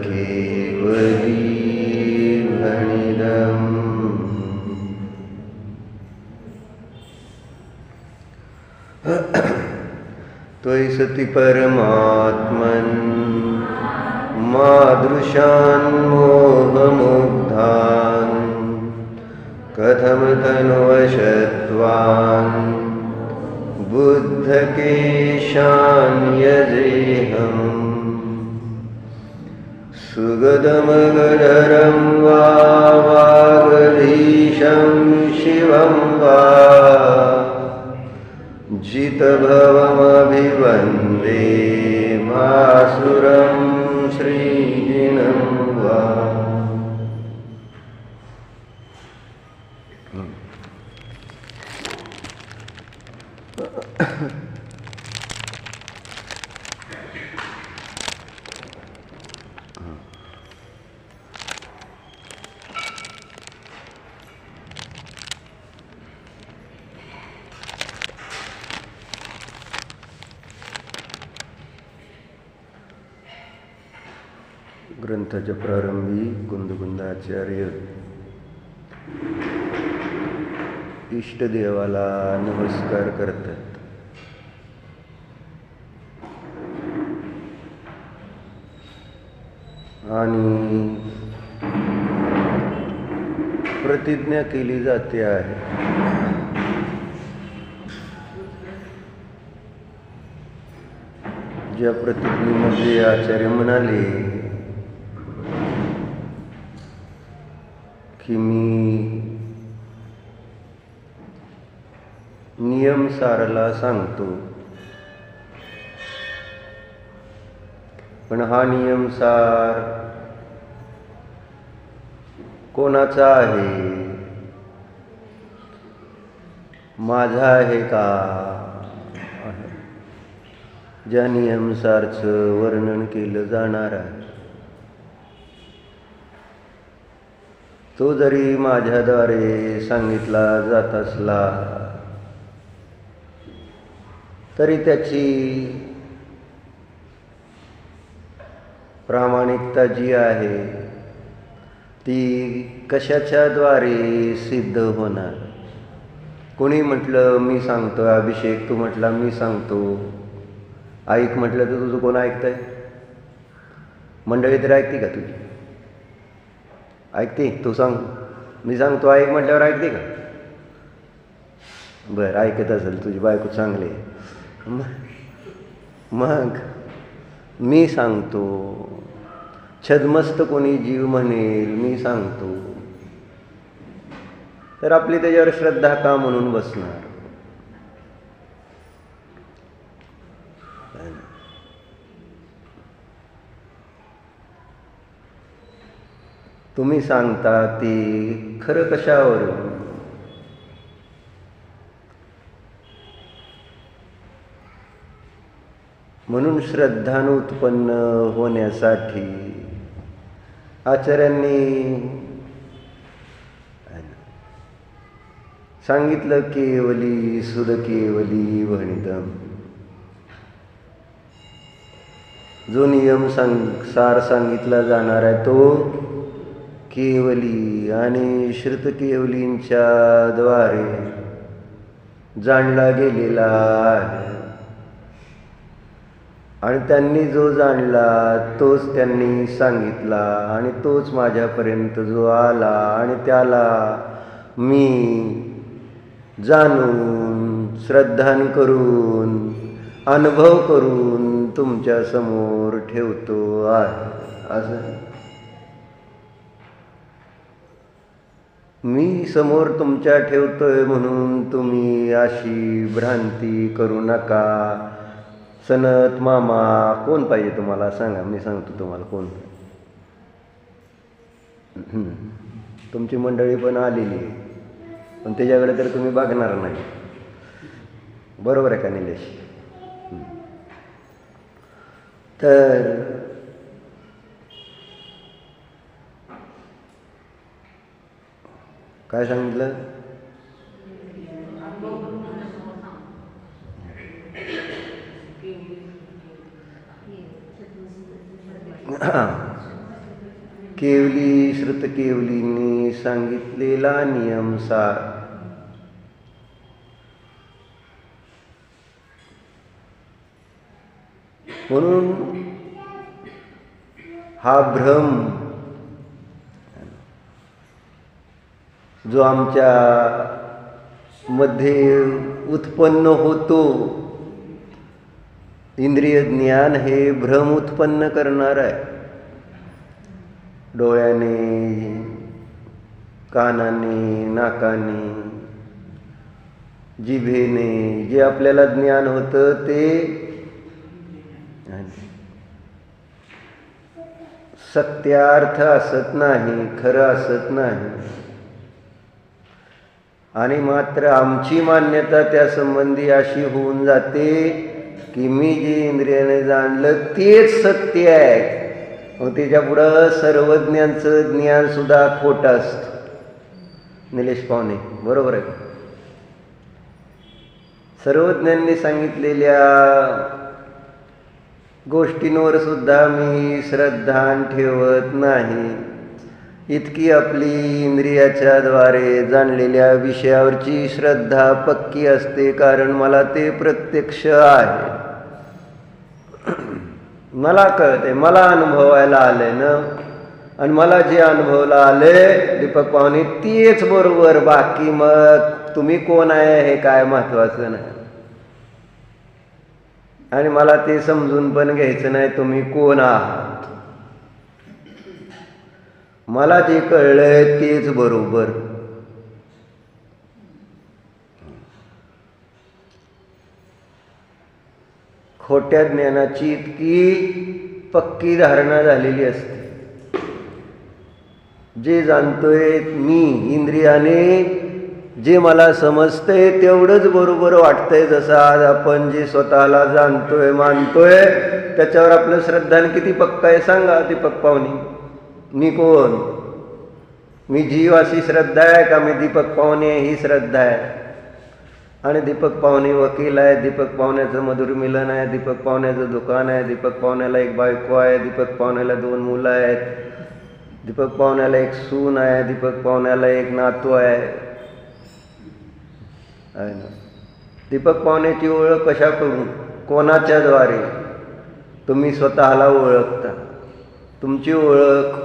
केवली भणिदम् त्वयि सति परमात्मन् मादृशान् मोहमुग्धान् कथं तनुवशत्वान् बुद्धकेशान् यजेऽहम् सुगदमगधरं वा वागधीशं शिवं वा जितभवमभिवन्दे भासुरं श्रीजिनं वा। ग्रंथाच्या प्रारंभी कुंदकुंदाचार्य इष्टदेवाला नमस्कार करतात. आणि प्रतिज्ञा केली जाते आहे. ज्या प्रतिज्ञेमध्ये आचार्य म्हणाले की मी नियम सारला सांगतो, पण हा नियम सार कोणाचा आहे? माझा आहे का? ज्या नियमसारचं वर्णन केलं जाणार आहे तो जरी माझ्याद्वारे सांगितला जात असला तरी त्याची प्रामाणिकता जी आहे ती कशाच्याद्वारे सिद्ध होणार? कोणी म्हटलं मी सांगतो अभिषेक, तू म्हटला मी सांगतो, ऐक म्हटलं तर तुझं कोण ऐकतंय? मंडळी तरी ऐकते का तुझी? ऐकते? तू सांग, मी सांगतो ऐक म्हटल्यावर ऐकते का? बरं, ऐकत असेल, तुझी बायको चांगली आहे. मग मी सांगतो, छद्मस्त कोणी जीव म्हणेल मी सांगतो, तर आपली त्याच्यावर श्रद्धा का म्हणून बसणार? तुम्ही सांगता ते खरं कशावरून? म्हणून श्रद्धान उत्पन्न होण्यासाठी आचार्यांनी सांगितलं केवली सुध केवली भणितम. जो नियम सार सांगितला जाणार आहे तो केवली आणि श्रुत केवलींच्या द्वारे जाणला गेलेला आहे. आणि त्यांनी जो जाणला तोच त्यांनी सांगितला आणि तोच माझ्यापर्यंत जो आला आणि त्याला मी जाणून श्रद्धान करून अनुभव करून तुमच्या समोर ठेवतो आहे. असं मी समोर तुमच्या ठेवतोय म्हणून तुम्ही अशी भ्रांती करू नका. सनत मामा कोण पाहिजे तुम्हाला सांगा, मी सांगतो तुम्हाला कोण. तुमची मंडळी पण आलेली आहे, पण त्याच्याकडे तर तुम्ही बघणार नाही. बरोबर आहे का निलेश? तर काय सांगितलं? केवली श्रुत केवलींनी सांगितलेला नियम सार. म्हणून हा भ्रम जो आमच्या मध्ये उत्पन्न होतो, इंद्रिय ज्ञान हे भ्रम उत्पन्न करणार आहे. डोळ्याने, कानाने, नाकाने, जिभेने जे आपल्याला ज्ञान होतं ते सत्यार्थ असत नाही, खरं असत नाही. आणि मात्र आमची मान्यता त्या संबंधी अशी होऊन जाते की मी जे इंद्रियाने जाणलं तेच सत्य आहे. मग त्याच्या पुढं सर्वज्ञांचं ज्ञान सुद्धा खोटं असतं. निलेश पाहुणे बरोबर आहे. सर्वज्ञांनी सांगितलेल्या गोष्टींवर सुद्धा मी श्रद्धा ठेवत नाही. इतकी आपली इंद्रियाच्या द्वारे जाणलेल्या विषयावरची श्रद्धा पक्की असते, कारण मला ते प्रत्यक्ष आहे. मला कळते, मला अनुभवायला आले ना. आणि मला जे अनुभवला आले दीपक पाहुणे तेच बरोबर. बाकी मग तुम्ही कोण आहे हे काय महत्वाचं नाही. आणि मला ते समजून पण घ्यायचं नाही तुम्ही कोण आहात. मला जे कळलंय तेच बरोबर. खोट्या ज्ञानाची इतकी पक्की धारणा झालेली असते. जे जाणतोय मी इंद्रियाने, जे मला समजतंय तेवढंच बरोबर वाटतंय. जसं आज आपण जे स्वतःला जाणतोय, मानतोय, त्याच्यावर आपलं श्रद्धान किती पक्का आहे सांगा दीपक पाहुणे. मी कोण? मी जीव अशी श्रद्धा आहे का मी दीपक पाहुणे ही श्रद्धा आहे? आणि दीपक पाहुणे वकील आहे, दीपक पाहुण्याचं मधुर मिलन आहे, दीपक पाहुण्याचं दुकान आहे, दीपक पाहुण्याला एक बायको आहे, दीपक पाहुण्याला 2 मुलं आहेत, दीपक पाहुण्याला एक सून आहे, दीपक पाहुण्याला एक नातू आहे ना. दीपक पाहुण्याची ओळख कशा करून, कोणाच्या द्वारे? तुम्ही स्वतःला ओळखता. तुमची ओळख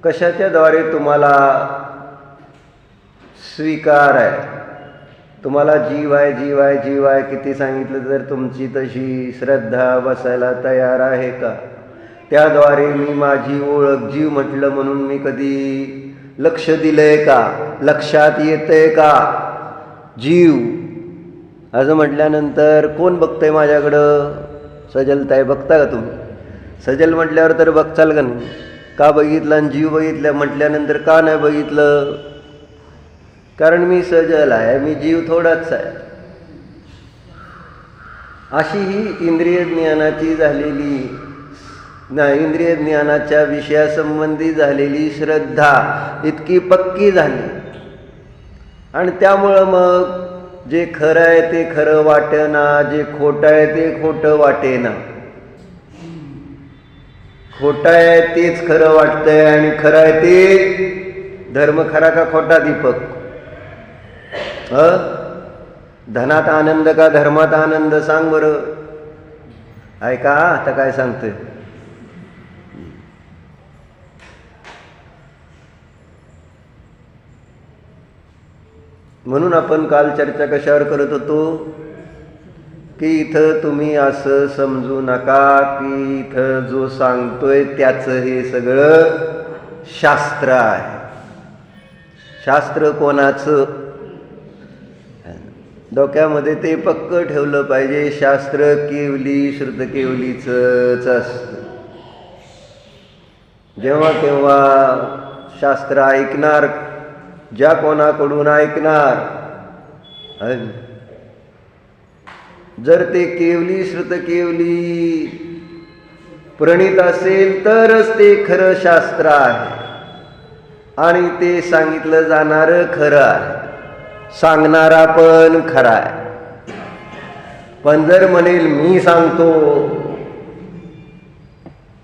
कशाच्या द्वारे तुम्हाला स्वीकार आहे? तुम्हाला जीव आहे, जीव आहे, जीव आहे किती सांगितलं तर तुमची तशी श्रद्धा बसायला तयार आहे का? त्याद्वारे मी माझी ओळख जीव म्हटलं म्हणून मी कधी लक्ष दिलंय का? लक्षात येतंय का जीव असं म्हटल्यानंतर कोण बघतंय माझ्याकडं? सजलताई बघता का तुम्ही? सजल म्हटल्यावर तर बघचाल का नाही? का बघितलं? आणि जीव बघितलं म्हटल्यानंतर का नाही बघितलं? कारण मी सजल आहे, मी जीव थोडाच आहे. अशी ही इंद्रिय ज्ञानाची झालेली इंद्रिय ज्ञानाच्या विषयासंबंधी झालेली श्रद्धा इतकी पक्की झाली. आणि त्यामुळं मग जे खरं आहे ते खरं वाटेना, जे खोटं आहे ते खोटं वाटेना. खोटं आहे तेच खरं वाटतंय आणि खरं आहे ते धर्म खरा का खोटा दीपक? धनात आनंद का धर्मात आनंद? सांग बरं. ऐका आता काय सांगतोय. म्हणून आपण काल चर्चा कशावर करत होतो की इथं तुम्ही असं समजू नका की इथं जो सांगतोय त्याचं हे सगळं शास्त्र आहे. शास्त्र कोणाचं? डोक्यामध्ये ते पक्क ठेवलं पाहिजे. शास्त्र केवली श्रुत केवलीचंच असतं. जेव्हा केव्हा शास्त्र ऐकणार, ज्या कोणाकडून ऐकणार, जर ते केवली श्रुत केवली प्रणीत असेल तरच ते खरं शास्त्र आहे आणि ते सांगितलं जाणारं खरं आहे. सांगणारा पण खरा आहे. पण जर म्हणेल मी सांगतो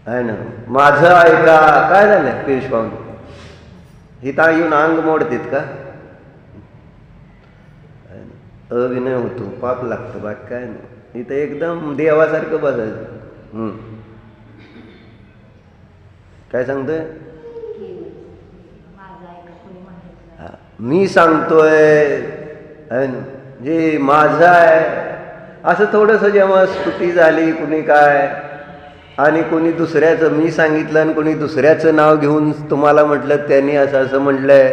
आहे ना. माझं ऐका. काय झालं पियुष पाहुणे, हिता येऊन अंग मोडतेत का? अविनय होतो, पाप लागतं, बाकी काय नाही. इथं एकदम देवासारखं बसायचं. काय सांगतोय? मी सांगतोय जे माझं आहे असं थोडंसं जेव्हा स्तुती झाली कुणी काय आणि कोणी दुसऱ्याचं मी सांगितलं आणि कोणी दुसऱ्याचं नाव घेऊन तुम्हाला म्हटलं त्यांनी असं असं म्हटलंय,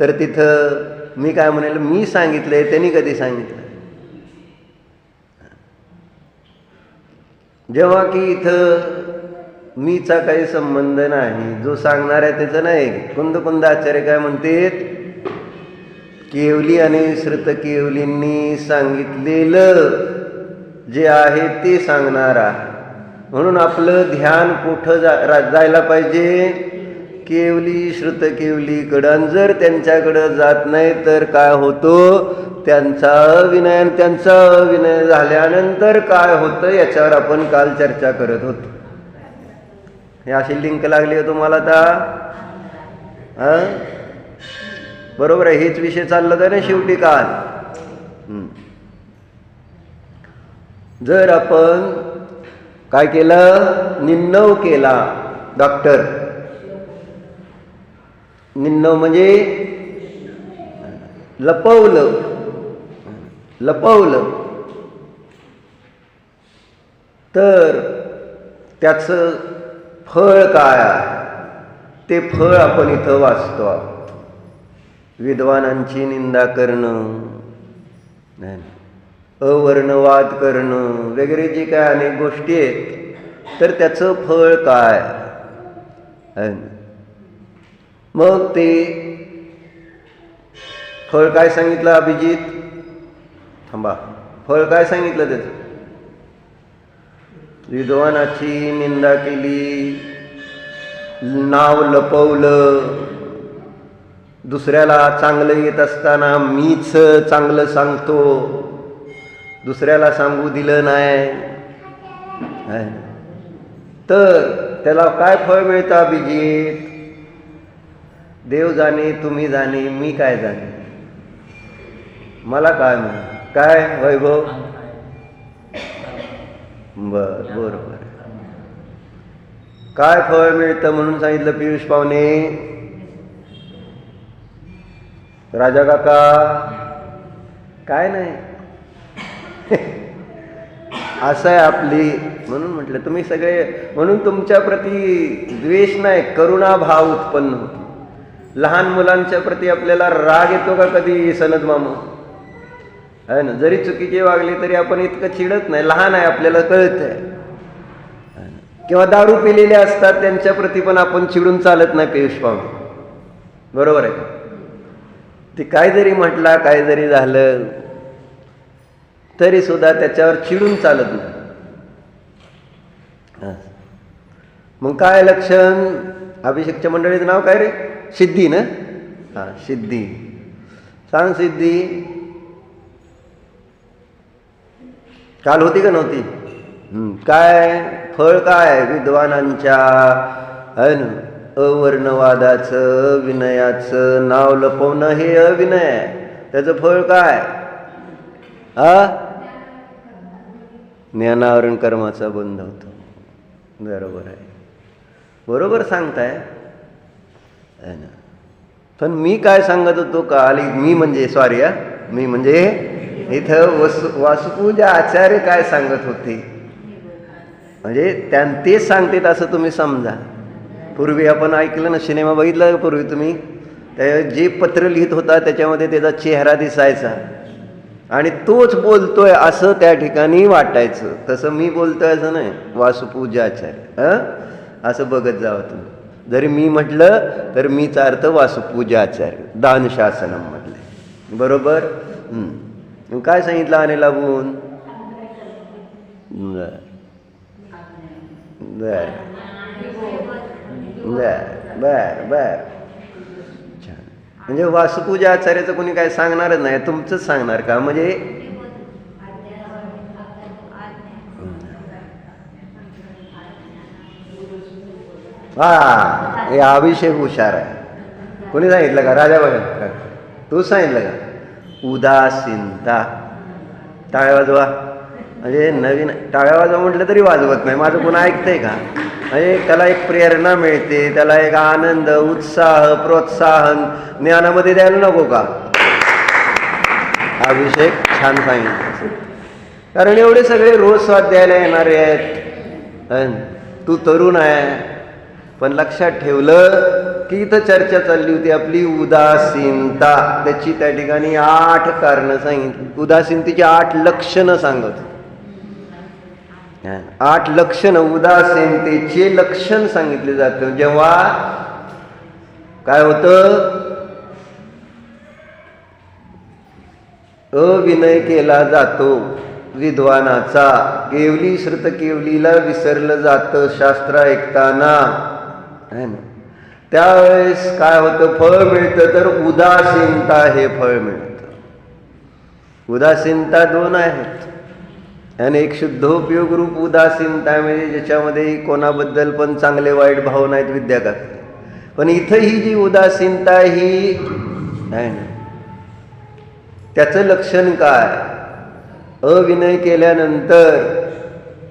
तर तिथं मी काय म्हणेल, मी सांगितलंय त्यांनी कधी सांगितलं? जेव्हा की इथं मीचा काही संबंध नाही, जो सांगणार आहे त्याचं नाही. कुंद आचार्य काय म्हणतात, केवली आणि श्रुत केवलींनी सांगितलेलं जे आहे ते सांगणारा. म्हणून आपलं ध्यान कुठं जायला पाहिजे? केवली श्रुत केवलीकडं. जर त्यांच्याकडं जात नाही तर काय होतो? त्यांचा अविनय. त्यांचा अविनय झाल्यानंतर काय होतं याच्यावर आपण काल चर्चा करत होतो. हे अशी लिंक लागली आहे तुम्हाला आता? बरोबर आहे, हेच विषय चालला होता ना शेवटी काल. जर आपण काय केलं? निन्नव केला. डॉक्टर निन्नव म्हणजे लपवलं. तर त्याचं फळ काय आहे ते फळ आपण इथं वाचतो. विद्वानांची निंदा करणं, अवर्णवाद करणं वगैरे जे काय अनेक गोष्टी आहेत, तर त्याचं फळ काय? मग ते फळ काय सांगितलं अभिजित? थांबा, फळ काय सांगितलं त्याचं? विद्वानाची निंदा केली, नाव लपवलं, दुसऱ्याला चांगलं येत असताना मीच चांगलं सांगतो, दुसऱ्याला सांगू दिलं नाही, तर त्याला काय फळ मिळतं अभिजित? देव जाणे, तुम्ही जाणे, मी काय जाणे, मला काय म्हण? काय वैभव? बरोबर. काय फळ मिळतं म्हणून सांगितलं पियुष पाहुणे? राजा काका काय नाही. असं आहे आपली. म्हणून म्हटलं तुम्ही सगळे, म्हणून तुमच्या प्रती द्वेष नाही, करुणा भाव उत्पन्न होतो. लहान मुलांच्या प्रती आपल्याला राग येतो का कधी सनद मामा? आहे ना, जरी चुकीचे वागले तरी आपण इतकं चिडत नाही, लहान आहे आपल्याला कळतंय. किंवा दारू पिलेले असतात त्यांच्या प्रती पण आपण चिडून चालत नाही पियुष पाहुणे, बरोबर आहे का? ते काय जरी म्हटला, काय जरी झालं तरी सुद्धा त्याच्यावर चिडून चालत नाही. मग काय लक्षण? अभिषेकच्या मंडळीचं नाव काय रे? सिद्धी ना? सिद्धी. सांग सिद्धी. काल होती का नव्हती? काय फळ काय? विद्वानांच्या अवर्णवादाचं, विनयाचं नाव लपवणं हे अविनय आहे. त्याचं फळ काय? ज्ञानावरण कर्माचा बंध होतो. बरोबर आहे, बरोबर सांगताय. पण मी काय सांगत होतो काल? मी म्हणजे इथं वासुपूजा आचार्य काय सांगत होते, म्हणजे तेच सांगतात असं तुम्ही समजा. पूर्वी आपण ऐकलं ना, सिनेमा बघितला पूर्वी तुम्ही, त्या जे पत्र लिहित होता त्याच्यामध्ये त्याचा चेहरा दिसायचा आणि तोच बोलतोय असं त्या ठिकाणी वाटायचं. तसं मी बोलतोय असं नाही. वासुपूजा आचार्य असं बघत जावं तुम्ही. जरी मी म्हटलं तर मीचा अर्थ वासुपूजा आचार्य, दानशासनम म्हटले. बरोबर. काय सांगितलं आणे लागून? बर. म्हणजे वासुपूजा आचार्याचं कोणी काय सांगणारच नाही, तुमचंच सांगणार का? म्हणजे हा, हे अभिषेक हुशार आहे. कोणी सांगितलं का? राजा बघा, तू सांगितलं का? उदासीनता. टाळ्या वाजवा. म्हणजे नवीन टाळ्या वाजवा म्हटलं तरी वाजवत नाही. माझं कोण ऐकतंय का? म्हणजे त्याला एक प्रेरणा मिळते, त्याला एक आनंद, उत्साह, प्रोत्साहन ज्ञानामध्ये द्यायला नको का? अभिषेक छान सांगितलं. कारण एवढे सगळे रोज स्वाध्यायाला येणारे आहेत. तू तरुण आहे, पण लक्षात ठेवलं की इथं चर्चा चालली होती आपली उदासीनता. त्याची त्या ठिकाणी 8 कारणं सांगितली. उदासीनतेची 8 लक्षणं सांगत. 8 लक्षणं, उदासीनतेचे लक्षण सांगितले जातं. जेव्हा काय होतं, अविनय केला जातो विद्वानाचा, केवली श्रुत केवलीला विसरलं जातं शास्त्र ऐकताना, है ना. त्यावेळेस काय होतं, फळ मिळतं तर उदासीनता हे फळ मिळतं. उदासीनता 2 आहेत आणि एक शुद्धोपयोग रूप उदासीनता, म्हणजे ज्याच्यामध्ये कोणाबद्दल पण चांगले वाईट भाव नाहीत विद्याकात. पण इथं ही जी उदासीनता ही आहे ना, त्याचं लक्षण काय? अविनय केल्यानंतर,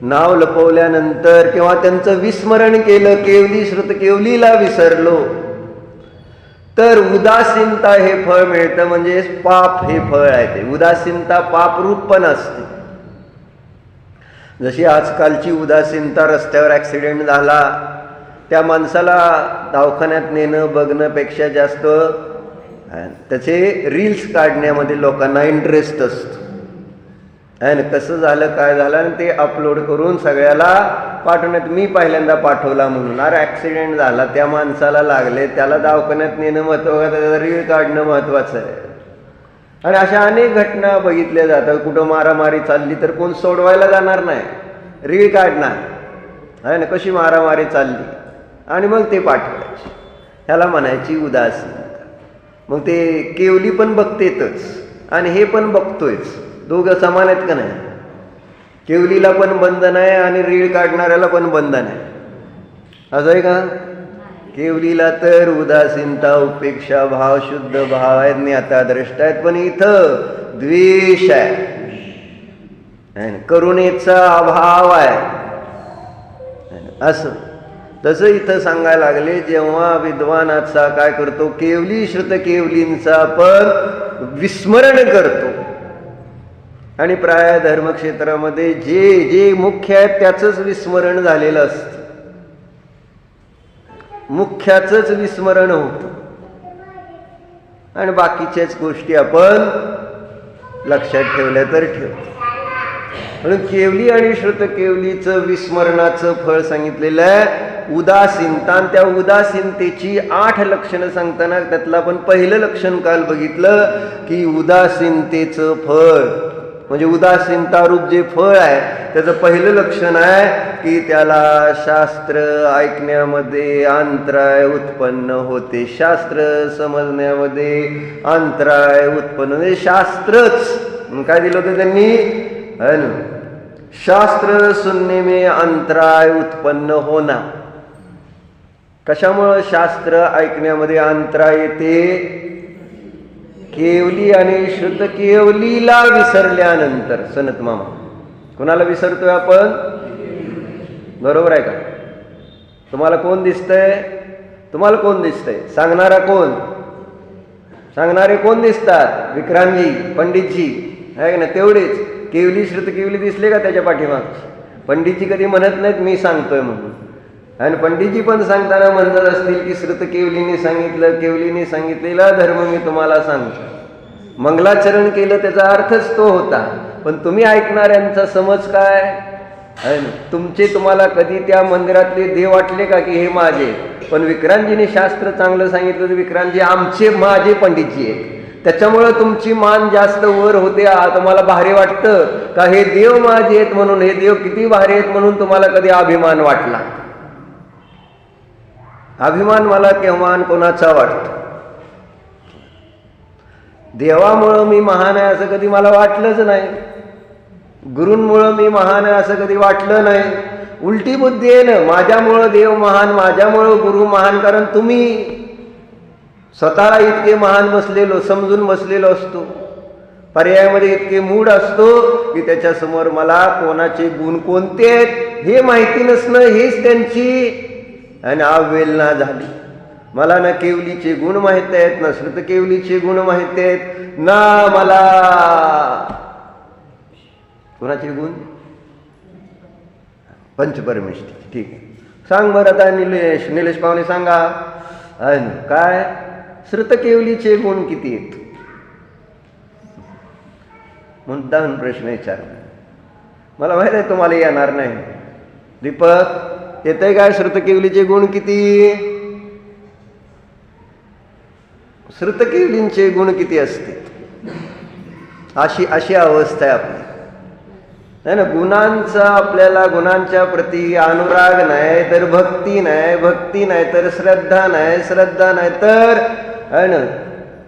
नाव लपवल्यानंतर किंवा त्यांचं विस्मरण केलं, केवली श्रुत केवलीला विसरलो, तर उदासीनता हे फळ मिळतं. म्हणजे पाप हे फळ आहे. ते उदासीनता पापरूप पण असते. जशी आजकालची उदासीनता, रस्त्यावर ॲक्सिडेंट झाला, त्या माणसाला दवाखान्यात नेणं बघण्यापेक्षा जास्त त्याचे रील्स काढण्यामध्ये लोकांना इंटरेस्ट असतो. आहे कसं झालं, काय झालं, आणि ते अपलोड करून सगळ्याला पाठवण्यात. मी पहिल्यांदा पाठवला म्हणून, अरे ॲक्सिडेंट झाला, त्या माणसाला लागले, त्याला दवाखान्यात नेणं महत्त्वाचं, त्याचा रील काढणं महत्त्वाचं आहे. आणि अशा अनेक घटना बघितल्या जातात. कुठं मारामारी चालली तर कोण सोडवायला जाणार नाही, रील काढणार, आहे ना, कशी मारामारी चालली, आणि मग ते पाठवायचे. ह्याला म्हणायची उदासीनता. मग ते केवली पण बघतेच आणि हे पण बघतोयच, दोघं समान आहेत का नाही? केवलीला पण बंधन आहे आणि रीळ काढणाऱ्याला पण बंधन आहे. असं आहे का? केवलीला तर उदासीनता, उपेक्षा भाव, शुद्ध भाव आहेत, ज्ञाता द्रष्टा आहेत, पण इथं द्वेष आहे, करुणेचा अभाव आहे. असं तसं इथं सांगायला लागले, जेव्हा विद्वानाचा काय करतो, केवली श्रुत केवलींचा पण विस्मरण करतो. आणि प्राय धर्मक्षेत्रामध्ये जे जे मुख्य आहेत त्याचंच विस्मरण झालेलं असतं. मुख्याचंच विस्मरण होतं आणि बाकीच्याच गोष्टी आपण लक्षात ठेवल्या तर ठेवतो. म्हणून केवली आणि श्रुत केवलीचं विस्मरणाचं फळ सांगितलेलं आहे उदासीनता. आणि त्या उदासीनतेची 8 लक्षणं सांगताना त्यातलं आपण पहिलं लक्षण काल बघितलं की उदासीनतेचं फळ म्हणजे उदासीनता रूप जे फळ आहे त्याचं पहिलं लक्षण आहे की त्याला शास्त्र ऐकण्यामध्ये अंतराय उत्पन्न होते. शास्त्र समजण्यामध्ये अंतराय उत्पन्न म्हणजे शास्त्रच काय दिलं होतं त्यांनी, है ना, शास्त्र सुनने में अंतराय उत्पन्न होना. कशामुळं शास्त्र ऐकण्यामध्ये अंतराय येते? केवली आणि शुद्ध केवलीला विसरल्यानंतर. सनत मामा, कोणाला विसरतोय आपण? बरोबर आहे का? तुम्हाला कोण दिसतंय? तुम्हाला कोण दिसतंय? सांगणारा कोण? सांगणारे कोण दिसतात? विक्रांतजी, पंडितजी, आहे का ना? तेवढेच. केवली श्रुत केवली दिसले का त्याच्या पाठीमागची? पंडितजी कधी म्हणत नाहीत मी सांगतोय म्हणून. आणि पंडितजी पण सांगताना म्हणत असतील की श्रुत केवलीने सांगितलं, केवलीने सांगितलेला धर्म मी तुम्हाला सांगतो. मंगलाचरण केलं त्याचा अर्थच तो होता. पण तुम्ही ऐकणाऱ्यांचा समज काय आहे ना? तुम्हाला कधी त्या मंदिरातले देव वाटले का की हे माझे? पण विक्रांतजीने शास्त्र चांगलं सांगितलं तर विक्रांतजी आमचे माझे पंडितजी आहेत. त्याच्यामुळं तुमची मान जास्त वर होते. तुम्हाला भारी वाटतं का हे देव माझे आहेत म्हणून? हे देव किती भारी आहेत म्हणून तुम्हाला कधी अभिमान वाटला? अभिमान मला केव्हा कोणाचा वाटतो? देवामुळं मी महान आहे असं कधी मला वाटलंच नाही. गुरूंमुळं मी महान आहे असं कधी वाटलं नाही. उलटी बुद्धी आहे ना, माझ्यामुळं देव महान, माझ्यामुळं गुरु महान. कारण तुम्ही स्वतःला इतके महान बसलेलो समजून बसलेलो असतो, पर्यायामध्ये इतके मूढ असतो की त्याच्यासमोर मला कोणाचे गुण कोणते आहेत हे माहिती नसणं हेच त्यांची आणि अवहेलना झाली. मला ना केवलीचे गुण माहित आहेत, ना श्रुत केवलीचे गुण माहित आहेत, ना मला कोणाचे गुण पंचपरमेष्ठी. ठीक आहे, सांग बरं आता निलेश पाहुणे सांगा काय श्रुत केवलीचे गुण किती आहेत? मुद्दाम प्रश्न विचारला. मला माहित आहे तुम्हाला येणार नाही. दीपक येतंय काय श्रुत केवलीचे गुण किती? श्रुत केवलींचे गुण किती असते? अशी अवस्था आहे आपली, नाही ना. गुणांचा आपल्याला गुणांच्या प्रती अनुराग नाही तर भक्ती नाही, भक्ती नाही तर श्रद्धा नाही, श्रद्धा नाही तर आहे ना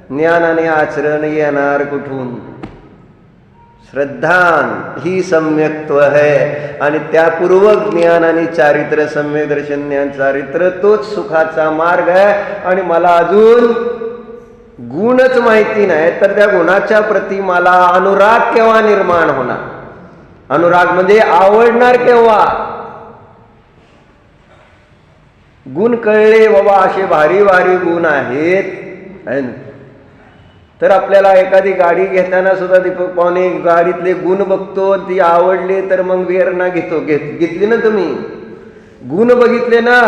ज्ञान आणि आचरण येणार कुठून? श्रद्धा ही सम्यक्त्व है आणि त्यापूर्वक ज्ञान आणि चारित्र्य, सम्यक दर्शन ज्ञान चारित्र्य तोच सुखाचा मार्ग आहे. आणि मला अजून गुणच माहिती नाही तर त्या गुणाच्या प्रती मला अनुराग केव्हा निर्माण होणार? अनुराग म्हणजे आवडणार केव्हा? गुण कळले बाबा असे भारी भारी गुण आहेत तर आपल्याला एखादी गाडी घेताना सुद्धा दीपक पाहुणे गाडीतले गुण बघतो, ती आवडली तर मग वेरणा घेतली ना तुम्ही, गुण बघितले ना.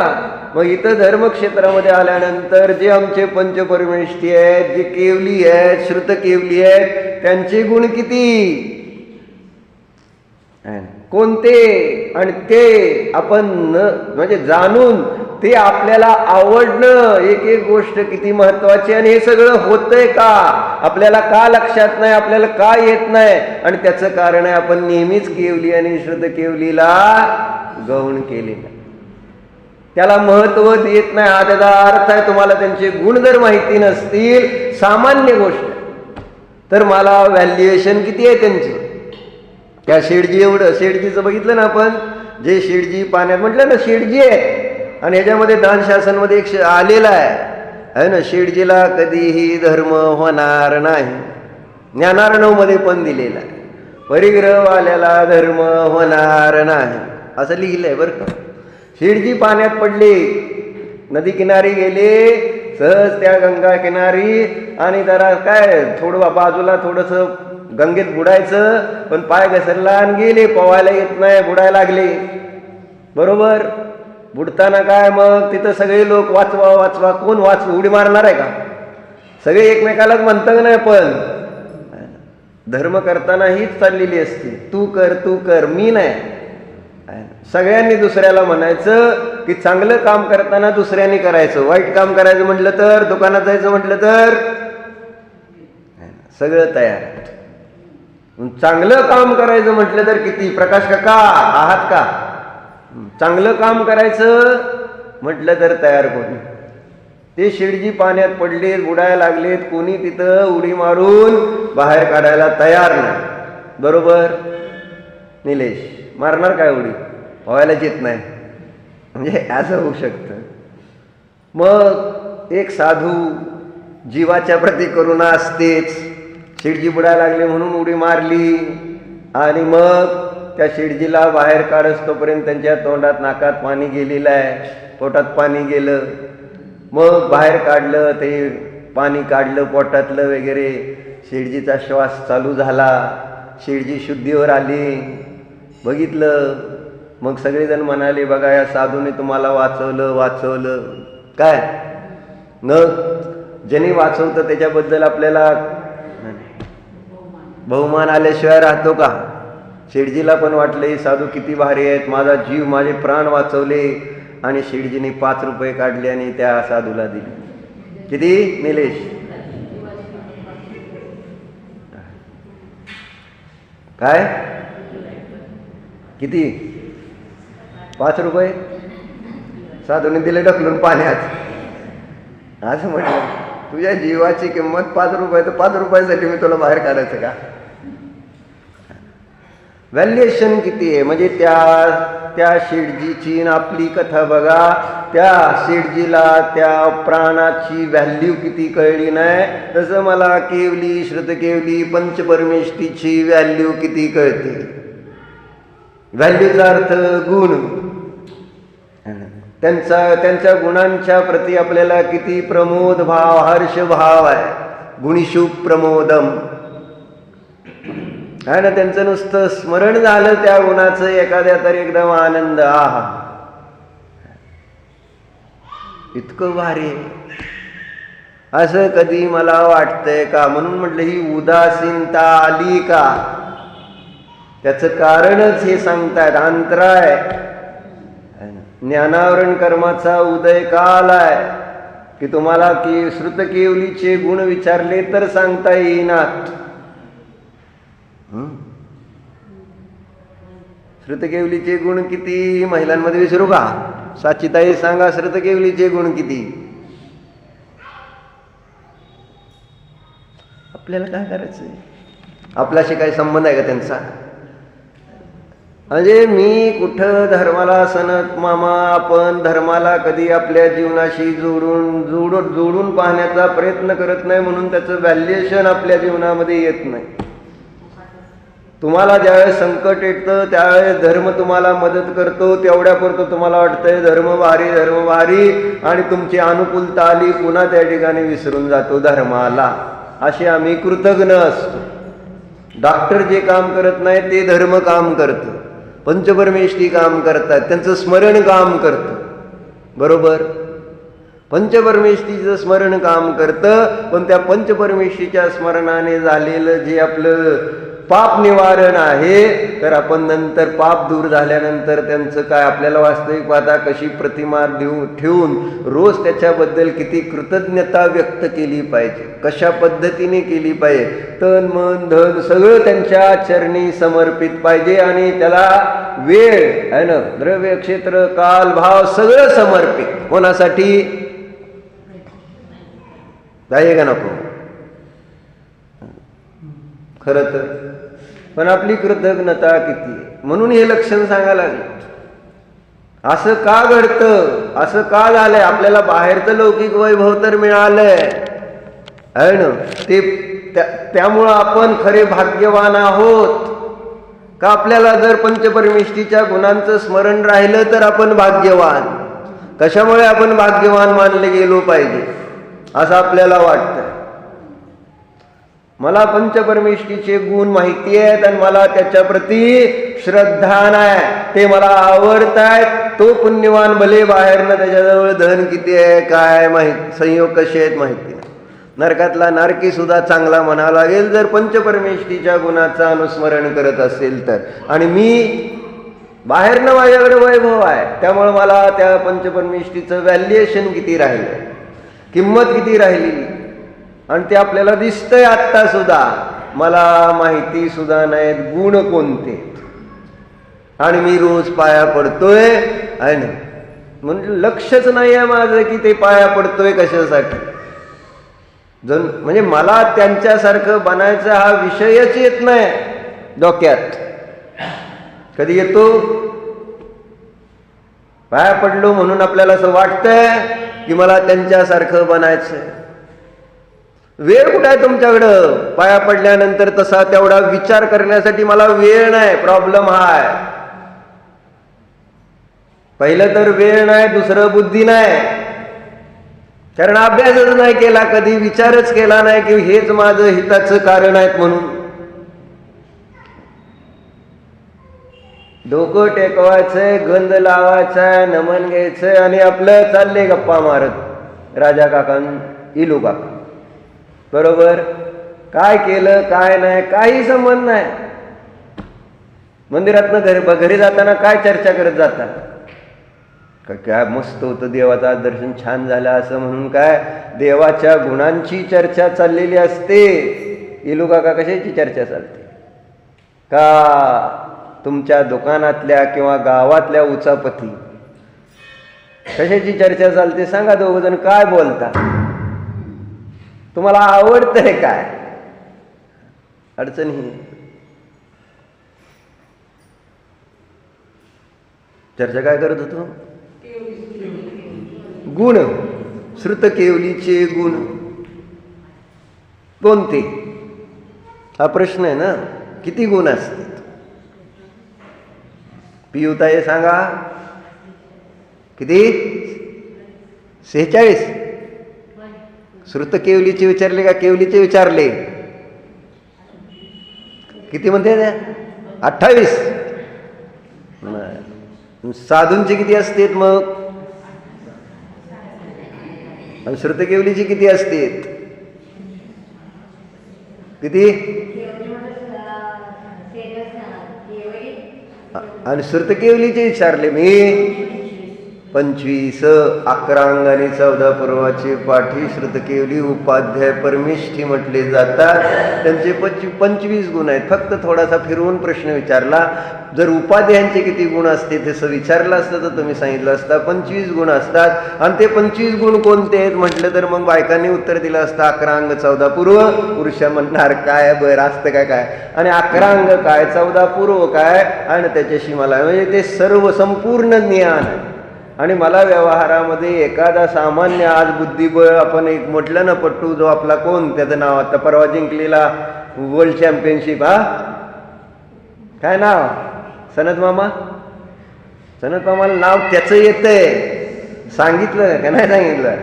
मग इथं धर्मक्षेत्रामध्ये आल्यानंतर जे आमचे पंचपरमेष्ठी आहेत, जे केवली आहेत, श्रुत केवली आहेत, त्यांचे गुण किती कोणते आणि ते आपण म्हणजे जाणून ते आपल्याला आवडणं एक एक गोष्ट किती महत्वाची. आणि हे सगळं होतंय का आपल्याला का लक्षात नाही, आपल्याला का येत नाही? आणि त्याचं कारण आहे आपण नेहमीच केवली आणि श्रुत केवलीला गौण केलेलं, त्याला महत्व देत नाही. हा त्याचा अर्थ आहे. तुम्हाला त्यांचे गुण जर माहिती नसतील, सामान्य गोष्ट, तर मला व्हॅल्युएशन किती आहे त्यांची? त्या शेडजी एवढं, शेडजीचं बघितलं ना आपण, जे शेडजी पाण्यात म्हटलं ना शेडजी आहे, आणि ह्याच्यामध्ये दान शासनमध्ये एक आलेला आहे ना, शेडजीला कधीही धर्म होणार नाही. ज्ञानार्णव मध्ये पण दिलेला आहे, परिग्रहवाल्याला धर्म होणार नाही असं लिहिलंय बरं का. शेडजी पाण्यात पडले, नदी किनारी गेले, सहज त्या गंगा किनारी, आणि जरा काय थोडं बाजूला थोडंसं गंगेत बुडायचं, पण पाय घसरला आणि गेले, पोवायला येत नाही, बुडायला लागले. बरोबर, बुडताना काय मग तिथं सगळे लोक वाचवा वाचवा, कोण उडी मारणार आहे का? सगळे एकमेकालाच म्हणतं नाही, पण धर्म करताना हीच चाललेली असते, तू कर तू कर, मी नाही. सगळ्यांनी दुसऱ्याला म्हणायचं की चांगलं काम करताना दुसऱ्यांनी करायचं, वाईट काम करायचं म्हटलं तर, दुकानात जायचं म्हटलं तर सगळं तयार. चांगलं काम करायचं म्हटलं तर किती, प्रकाश काका आहात का? चांगलं काम करायचं म्हटलं तर तयार कोणी. ते शेडजी पाण्यात पडलेत, बुडायला लागलेत, कोणी तिथं उडी मारून बाहेर काढायला तयार नाही. बरोबर निलेश, मारणार काय उडी? व्हायलाच येत नाही, म्हणजे असं होऊ शकतं. मग एक साधू जीवाच्या प्रती करुणा असतेच. शेडजी बुडायला लागले म्हणून उडी मारली, आणि मग त्या शेडजीला बाहेर काढस तोपर्यंत त्यांच्या तोंडात नाकात पाणी गेलेलं आहे, पोटात पाणी गेलं. मग बाहेर काढलं, ते पाणी काढलं पोटातलं वगैरे, शेडजीचा श्वास चालू झाला, शेडजी शुद्धीवर आले. बघितलं, मग सगळेजण म्हणाले बघा या साधूने तुम्हाला वाचवलं. काय न ज्यांनी वाचवतं त्याच्याबद्दल आपल्याला बहुमान आल्याशिवाय राहतो का? शेडजीला पण वाटलं हे साधू किती भारी आहेत, माझा जीव माझे प्राण वाचवले. आणि शेडजीने 5 रुपये काढले आणि त्या साधूला दिले. किती निलेश? काय किती? 5 रुपये साधूने दिले ढकलून पाण्यात. असं म्हटलं तुझ्या जीवाची किंमत 5 रुपये, तर 5 रुपयासाठी मी तुला बाहेर काढायचं का? व्हॅल्युएशन किती आहे. म्हणजे त्या शेठजीची आणि आपली कथा बघा, त्या शेठजीला त्या प्राणाची व्हॅल्यू किती कळली नाही, तसं मला केवली श्रुतकेवली पंचपरमेष्ठीची व्हॅल्यू किती कळते. व्हॅल्यूचा अर्थ गुण. त्यांच्या गुणांच्या प्रती आपल्याला किती प्रमोद भाव, हर्ष भाव आहे. गुणीषु प्रमोदम आहे ना. त्यांचं नुसतं स्मरण झालं त्या गुणाचं एखाद्या तर एकदम आनंद. आहा, इतकं भारी आहे. असं कधी मला वाटतंय का? म्हणून म्हटलं ही उदासीनता आली का, त्याचं कारणच हे सांगतायत. अंतराय ज्ञानावरण कर्माचा उदय का आलाय की तुम्हाला की श्रुतकेवलीचे गुण विचारले तर सांगता येईनात. श्रुतकेवलीचे गुण किती महिलांमध्ये विचारू का? साचिताई सांगा, श्रुतकेवलीचे गुण किती? आपल्याला काय करायचंय? आपल्याशी काही संबंध आहे का त्यांचा? म्हणजे मी कुठं धर्माला सनत मामा, आपण धर्माला कधी आपल्या जीवनाशी जोडून पाहण्याचा प्रयत्न करत नाही, म्हणून त्याचं व्हॅल्युएशन आपल्या जीवनामध्ये येत नाही. तुम्हाला ज्यावेळेस संकट येतं त्यावेळेस धर्म तुम्हाला मदत करतो, तेवढ्यापुरतं तुम्हाला वाटतंय धर्म भारी, आणि तुमची अनुकूलता आली पुन्हा त्या ठिकाणी विसरून जातो धर्माला. असे आम्ही कृतज्ञ असतो. डॉक्टर जे काम करत नाही ते धर्म काम करतं, पंचपरमेष्ठी काम करतात, त्यांचं स्मरण काम करतं. बरोबर, पंचपरमेष्ठीचं स्मरण काम करतं. पण त्या पंचपरमेष्ठीच्या स्मरणाने झालेलं जे आपलं पाप निवारण आहे, तर आपण नंतर पाप दूर झाल्यानंतर त्यांचं काय आपल्याला वास्तविक पाहता कशी प्रतिमा ठेवून रोज त्याच्याबद्दल किती कृतज्ञता व्यक्त केली पाहिजे, कशा पद्धतीने केली पाहिजे. तन मन धन सगळं त्यांच्या चरणी समर्पित पाहिजे. आणि त्याला वेळ आहे ना, द्रव्य क्षेत्र काल भाव सगळं समर्पित कोणासाठी पाहिजे का नको? खरं तर पण आपली कृतज्ञता किती आहे. म्हणून हे लक्षण सांगायला लागलं. असं का घडतं, असं का झालंय? आपल्याला बाहेरचं लौकिक वैभव तर मिळालंय आहे ना, ते त्यामुळं आपण खरे भाग्यवान आहोत का? आपल्याला जर पंचपरमेष्ठीच्या गुणांचं स्मरण राहिलं तर आपण भाग्यवान. कशामुळे आपण भाग्यवान मानले गेलो पाहिजे असं आपल्याला वाटतं? मला पंचपरमेष्ठीचे गुण माहिती आहेत आणि मला त्याच्याप्रती श्रद्धा नाही, ते मला आवडतायत. तो पुण्यवान भले बाहेरनं त्याच्याजवळ धन किती आहे काय माहिती, संयोग कसे आहेत माहिती नाही. नरकातला नारकी सुद्धा चांगला म्हणावा लागेल जर पंचपरमेष्ठीच्या गुणाचं अनुस्मरण करत असेल तर. आणि मी बाहेरनं माझ्याकडे वैभव आहे, त्यामुळे मला त्या पंचपरमेष्ठीचं व्हॅल्युएशन किती राहिलंय, किंमत किती राहिलेली, आणि ते आपल्याला दिसतंय आत्ता सुद्धा. मला माहिती सुद्धा नाहीत गुण कोणते, आणि मी रोज पाया पडतोय आहे ना. म्हणजे लक्षच नाही आहे माझं की ते पाया पडतोय कशासाठी. म्हणजे मला त्यांच्यासारखं बनायचा हा विषयच येत नाही डोक्यात. कधी येतो पाया पडलो म्हणून आपल्याला असं वाटतंय की मला त्यांच्यासारखं बनायचंय. वेळ कुठे आहे तुमच्याकडं? पाया पडल्यानंतर तसा तेवढा विचार करण्यासाठी मला वेळ नाही. प्रॉब्लेम हा आहे. पहिलं तर वेळ नाही, दुसरं बुद्धी नाही. कारण अभ्यासच नाही केला, कधी विचारच केला नाही की हेच माझं हिताचं कारण आहेत म्हणून. डोकं टेकवायचंय, गंध लावायचाय, नमन घ्यायचंय आणि आपलं चालले गप्पा मारत राजा काकां इलू काका. बरोबर, काय केलं काय नाही काही संबंध नाही. मंदिरातनं घरी जाताना काय चर्चा करत जाता? काय मस्त होतं, देवाचं आज दर्शन छान झालं असं म्हणून काय देवाच्या गुणांची चर्चा चाललेली असते. इलू काका कशाची चर्चा चालते? का तुमच्या दुकानातल्या किंवा गावातल्या उचापती कशाची चर्चा चालते? सांगा दोघ जण काय बोलता? तुम्हाला आवडतंय काय? अडचण ही चर्चा काय करत होतो? गुण, श्रुत केवलीचे गुण कोणते हा प्रश्न आहे ना. किती गुण असतात? पियुताई सांगा किती? 46. श्रुत केवलीचे विचारले का केवलीचे विचारले? किती म्हणते? 28. साधूंचे किती असतात मग? आणि श्रुत केवलीची किती असतात? किती? आणि श्रुत केवलीचे विचारले मी 25. 11 अंग आणि 14 पूर्वाचे पाठी श्रुत केवली उपाध्याय परमिष्ठी म्हटले जातात. त्यांचे 25 गुण आहेत. फक्त थोडासा फिरवून प्रश्न विचारला. जर उपाध्यायांचे किती गुण असते तसं विचारलं असतं तर तुम्ही सांगितलं असतं 25 गुण असतात. आणि ते 25 गुण कोणते आहेत म्हटलं तर मग बायकांनी उत्तर दिलं असतं 11 अंग 14 पूर्व. पुरुष म्हणणार काय बरं असतं काय काय, आणि 11 अंग काय 14 पूर्व काय, आणि त्याच्याशी मला म्हणजे ते सर्व संपूर्ण ज्ञान आहे. आणि मला व्यवहारामध्ये एखादा सामान्य आज बुद्धिबळ आपण एक म्हटलं ना पट्टू जो आपला कोण त्याचं नाव आता परवा जिंकलेला वर्ल्ड चॅम्पियनशिप, हा काय नाव? सनत मामा. सनत मामाला नाव त्याचं येतंय, सांगितलं का नाही सांगितलं?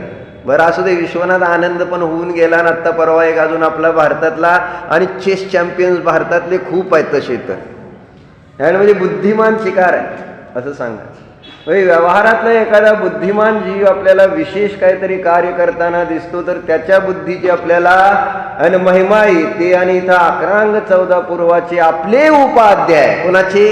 बरं असू दे. विश्वनाथ आनंद पण होऊन गेला. आणि आत्ता परवा एक अजून आपला भारतातला, आणि चेस चॅम्पियन्स भारतातले खूप आहेत तसे. तर आणि म्हणजे बुद्धिमान शिकार आहे असं सांगायचं. व्यवहारातला एखादा बुद्धिमान जीव आपल्याला विशेष काहीतरी कार्य करताना दिसतो तर त्याच्या बुद्धीची आपल्याला आणि महिमा येते. आणि इथं 11 अंग 14 पूर्वाचे आपले उपाध्याय. कोणाचे?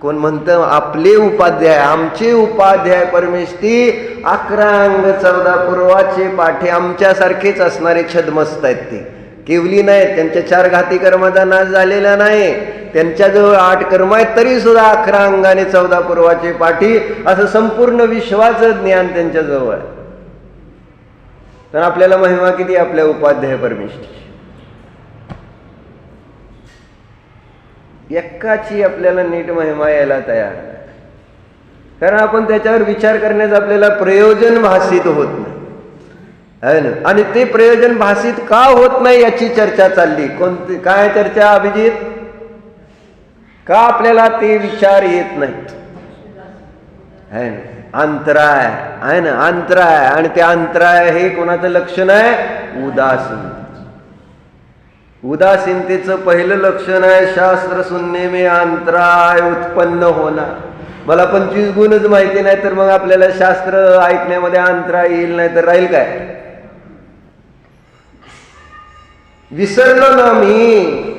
कोण म्हणतं आपले उपाध्याय? आमचे उपाध्याय परमेष्ठी 11 अंग 14 पूर्वाचे पाठे आमच्यासारखेच असणारे छदमस्त आहेत. ते केवली नाहीत. त्यांच्या 4 घाती कर्माचा नाश झालेला नाही. त्यांच्याजवळ 8 कर्म आहेत तरी सुद्धा 11 अंगाने 14 पूर्वाचे पाठी असं संपूर्ण विश्वाचं ज्ञान त्यांच्याजवळ आहे. तर आपल्याला महिमा किती आपल्या उपाध्याय परमेष्ठी? एकाची आपल्याला नीट महिमा यायला तयार आहे. कारण आपण त्याच्यावर विचार करण्याचं आपल्याला प्रयोजन भासित होत नाही आहे ना. आणि ते प्रयोजन भासित का होत नाही याची चर्चा चालली. कोणती काय चर्चा अभिजित? का आपल्याला ते विचार येत नाहीत आहे ना. अंतराय आहे ना, अंतराय. आणि ते अंतराय हे कोणाचं लक्षण आहे? उदासीनते. उदासीनतेचं पहिलं लक्षण आहे शास्त्र सुनने में अंतराय उत्पन्न होणार. मला 25 गुणच माहिती नाही तर मग आपल्याला शास्त्र ऐकण्यामध्ये अंतराय येईल नाही तर राहील काय? विसरलो ना मी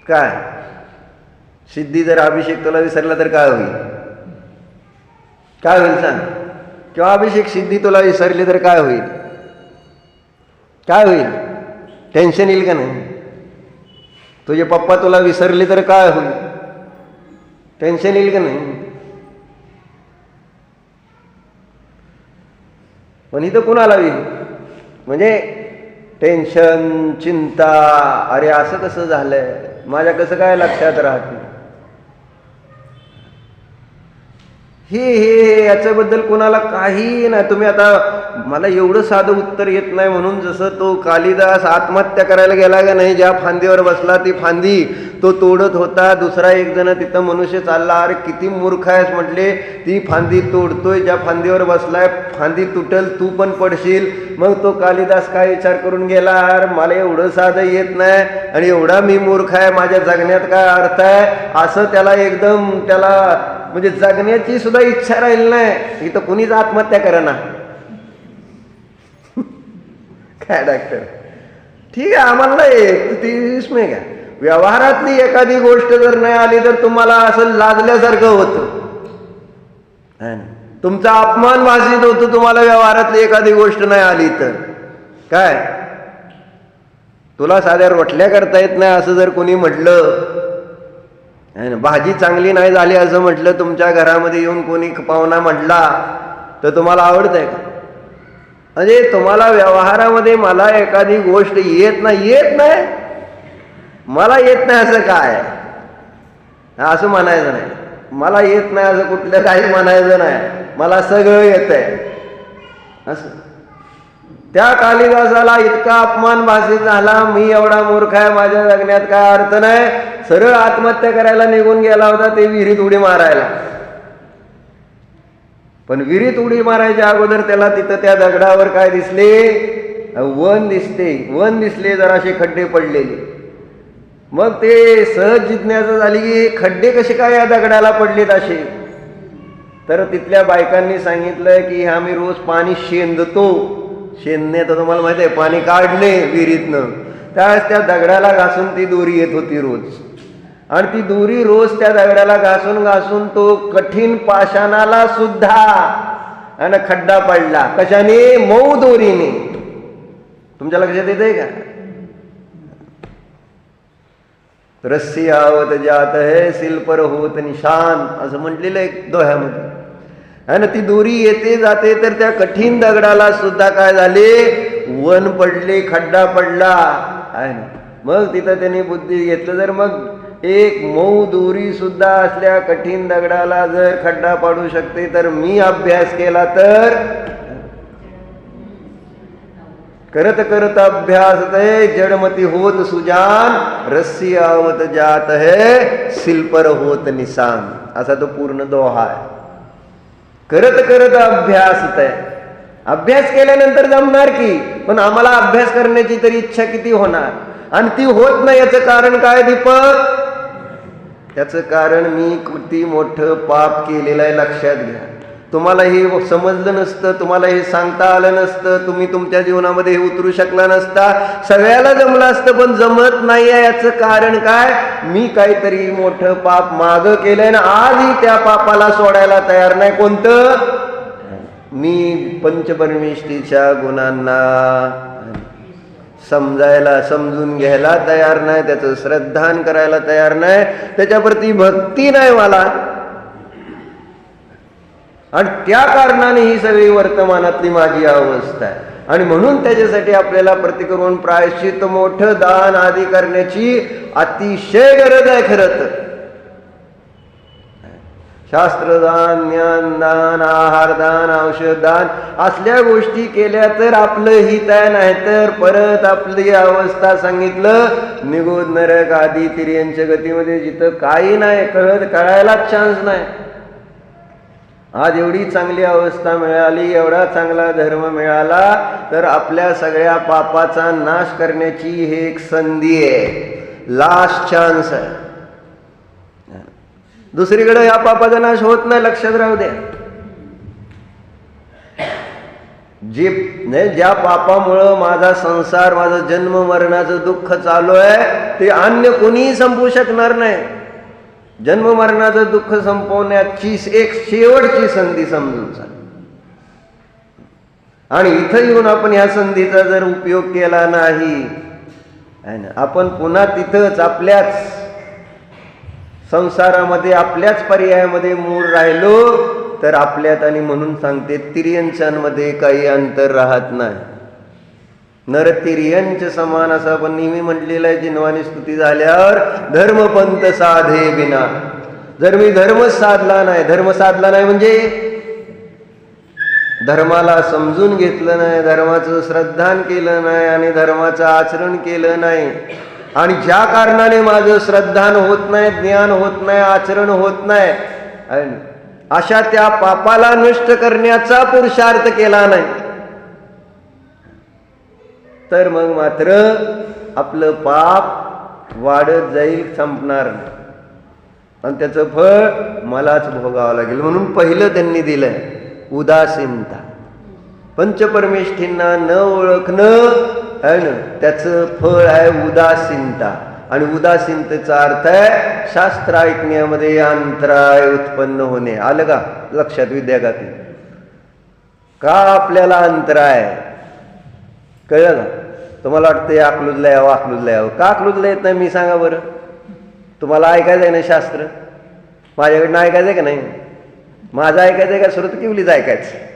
काय? सिद्धी जर अभिषेक तुला विसरला तर काय होईल? काय होईल सांग? किंवा अभिषेक सिद्धी तुला विसरली तर काय होईल? काय होईल? टेन्शन येईल का नाही? तुझे पप्पा तुला विसरले तर काय होईल? टेन्शन येईल का नाही? पण इथं कुणाला येईल? म्हणजे टेन्शन, चिंता. अरे असं कसं झालंय, माझ्या कसं काय लक्षात राहते? हे याच्याबद्दल कोणाला काही नाही. तुम्ही आता मला एवढं साधं उत्तर येत नाही म्हणून जसं तो कालिदास आत्महत्या करायला गेला का नाही, ज्या फांदीवर बसला ती फांदी तो तोडत होता. दुसरा एक जण तिथं मनुष्य चालला. अरे किती मूर्ख आहेस म्हटले, ती फांदी तोडतोय, ज्या फांदीवर बसलाय फांदी तुटल, तू पण पडशील. मग तो कालिदास काय विचार करून गेला, अरे मला एवढं साधं येत नाही आणि एवढा मी मूर्ख आहे, माझ्या जगण्यात काय अर्थ आहे? असं त्याला एकदम त्याला म्हणजे जगण्याची सुद्धा इच्छा राहील नाही. इथं कुणीच आत्महत्या करा ना. काय डॉक्टर ठीक आहे आम्हाला नाही ती इसमे काय व्यवहारातली एखादी गोष्ट जर नाही आली तर तुम्हाला असं लाजल्यासारखं होतं, तुमचा अपमान भासित होतो. तुम्हाला व्यवहारातली एखादी गोष्ट नाही आली तर काय तुला साध्या रोटल्या करता येत नाही असं जर कोणी म्हटलं, भाजी चांगली नाही झाली असं म्हटलं, तुमच्या घरामध्ये येऊन कोणी पाहुणा म्हटला तर तुम्हाला आवडतंय का? म्हणजे तुम्हाला व्यवहारामध्ये मला एखादी गोष्ट येत नाही मला येत नाही असं काय असं म्हणायचं नाही, मला येत नाही असं कुठलं काही म्हणायचं नाही, मला सगळं येत आहे असं. त्या कालिदासाला इतका अपमान भासित झाला, मी एवढा मूर्ख आहे, माझ्या जगण्यात काय अर्थ नाही, सरळ आत्महत्या करायला निघून गेला होता ते विहिरीत उडी मारायला. पण विहिरीत उडी मारायच्या अगोदर त्याला तिथं त्या दगडावर काय दिसले, वन दिसले, जराशे खड्डे पडलेले. मग ते सहज जिज्ञासा झाली की खड्डे कसे काय या दगडाला पडलेत असे. तर तिथल्या बायकांनी सांगितलं की आम्ही रोज पाणी शेंदतो, शेंदणे तर तुम्हाला माहिती आहे, पाणी काढणे विहिरीतनं, त्यावेळेस त्या दगडाला घासून ती दोरी येत होती रोज, आणि ती दोरी रोज त्या दगडाला घासून घासून तो कठीण पाषाणाला सुद्धा आणि खड्डा पडला. कशाने? मऊ दोरीने. तुमच्या लक्षात येतंय का? रस्सी आवत जात है सिल पर होत निशान असं म्हटलेलं एक दोह्यामध्ये. आणि ती दोरी येते जाते तर त्या कठीण दगडाला सुद्धा काय झाले, वन पडले, खड्डा पडला आहे ना. मग तिथं त्यांनी बुद्धी घेतलं, जर मग एक मऊ दोरी सुद्धा असल्या कठीण दगडाला जर खड्डा पाडू शकते, तर मी अभ्यास केला तर करत करत अभ्यास है जडमती होत सुजान, रस्सी आवत जात है सिल पर होत निशान, असा तो पूर्ण दोहा आहे. करत करत अभ्यास आहे. अभ्यास केल्यानंतर जमणार की, पण आम्हाला अभ्यास करण्याची तरी इच्छा किती होणार, आणि ती होत नाही. याचं कारण काय दीपक? त्याचं कारण मी किती मोठं पाप केलेलं आहे लक्षात घ्या. तुम्हाला हे समजलं नसतं, तुम्हाला हे सांगता आलं नसतं, तुम्ही तुमच्या जीवनामध्ये हे उतरू शकला नसता, सगळ्याला जमलं असतं, पण जमत नाहीये. याचं कारण काय? मी काहीतरी मोठं पाप मागं केलंय ना, आजही त्या पापाला सोडायला तयार नाही. कोणतं? मी पंचपरमेष्ठीच्या गुणांना समजून घ्यायला तयार नाही, त्याचं श्रद्धान करायला तयार नाही, त्याच्यावरती भक्ती नाही मला. आणि त्या कारणाने ही सगळी वर्तमानातली माझी अवस्था आहे. आणि म्हणून त्याच्यासाठी आपल्याला प्रतिक्रमण, प्रायश्चित्त, मोठं दान आदी करण्याची अतिशय गरज आहे. खरं तर शास्त्रदान, ज्ञानदान, आहारदान, औषधदान असल्या गोष्टी केल्या तर आपलं हित आहे, नाही तर परत आपली अवस्था सांगितलं निगोद नरक आदी तिर्यंच्या गतीमध्ये, जिथं काही नाही, कळायलाच चान्स नाही. आज एवढी चांगली अवस्था मिळाली, एवढा चांगला धर्म मिळाला, तर आपल्या सगळ्या पापाचा नाश करण्याची ही एक संधी आहे, लास्ट चान्स आहे. दुसरीकडे या पापाचा नाश होत नाही, लक्षात राहू द्या. ज्या पापामुळं माझा संसार, माझं जन्म मरणाचं दुःख चालू आहे, ते अन्य कोणीही संपवू शकणार नाही. जन्म मरणाचं दुःख संपवण्याची एक शेवटची संधी समजून चाल. आणि इथं येऊन आपण ह्या संधीचा जर उपयोग केला नाही, आपण पुन्हा तिथंच आपल्याच संसारामध्ये, आपल्याच पर्यायामध्ये मूळ राहिलो, तर आपल्यात, आणि म्हणून सांगते, तिर्यंचांमध्ये काही अंतर राहत नाही. नरतिर्यंच समान असं आपण नेहमी म्हटलेलं आहे. जिनवानी स्तुती झाल्यावर धर्मपंथ साधे बिना, जर मी धर्मच साधला नाही म्हणजे धर्माला समजून घेतलं नाही, धर्माचं श्रद्धान केलं नाही, आणि धर्माचं आचरण केलं नाही, आणि ज्या कारणाने माझं श्रद्धान होत नाही, ज्ञान होत नाही, आचरण होत नाही, अशा त्या पापाला नष्ट करण्याचा पुरुषार्थ केला नाही, तर मग मात्र आपलं पाप वाढत जाईल, संपणार नाही, आणि त्याचं फळ मलाच भोगावं लागेल. म्हणून पहिलं त्यांनी दिलंय उदासीनता. पंचपरमेष्ठींना न ओळखणं आहे ना, त्याचं फळ आहे उदासीनता. आणि उदासीनतेचा अर्थ आहे शास्त्र ऐकण्यामध्ये अंतराय उत्पन्न होणे. आलं का लक्षात विद्यार्थी? का आपल्याला अंतराय कळलं का? तुम्हाला वाटतं अकलूजला यावं, का अकलूजला येत नाही? मी सांगा बरं. तुम्हाला ऐकायचं आहे ना शास्त्र? माझ्याकडनं ऐकायचं आहे का नाही? माझं ऐकायचं आहे का श्रुतकिवलीचं ऐकायचं?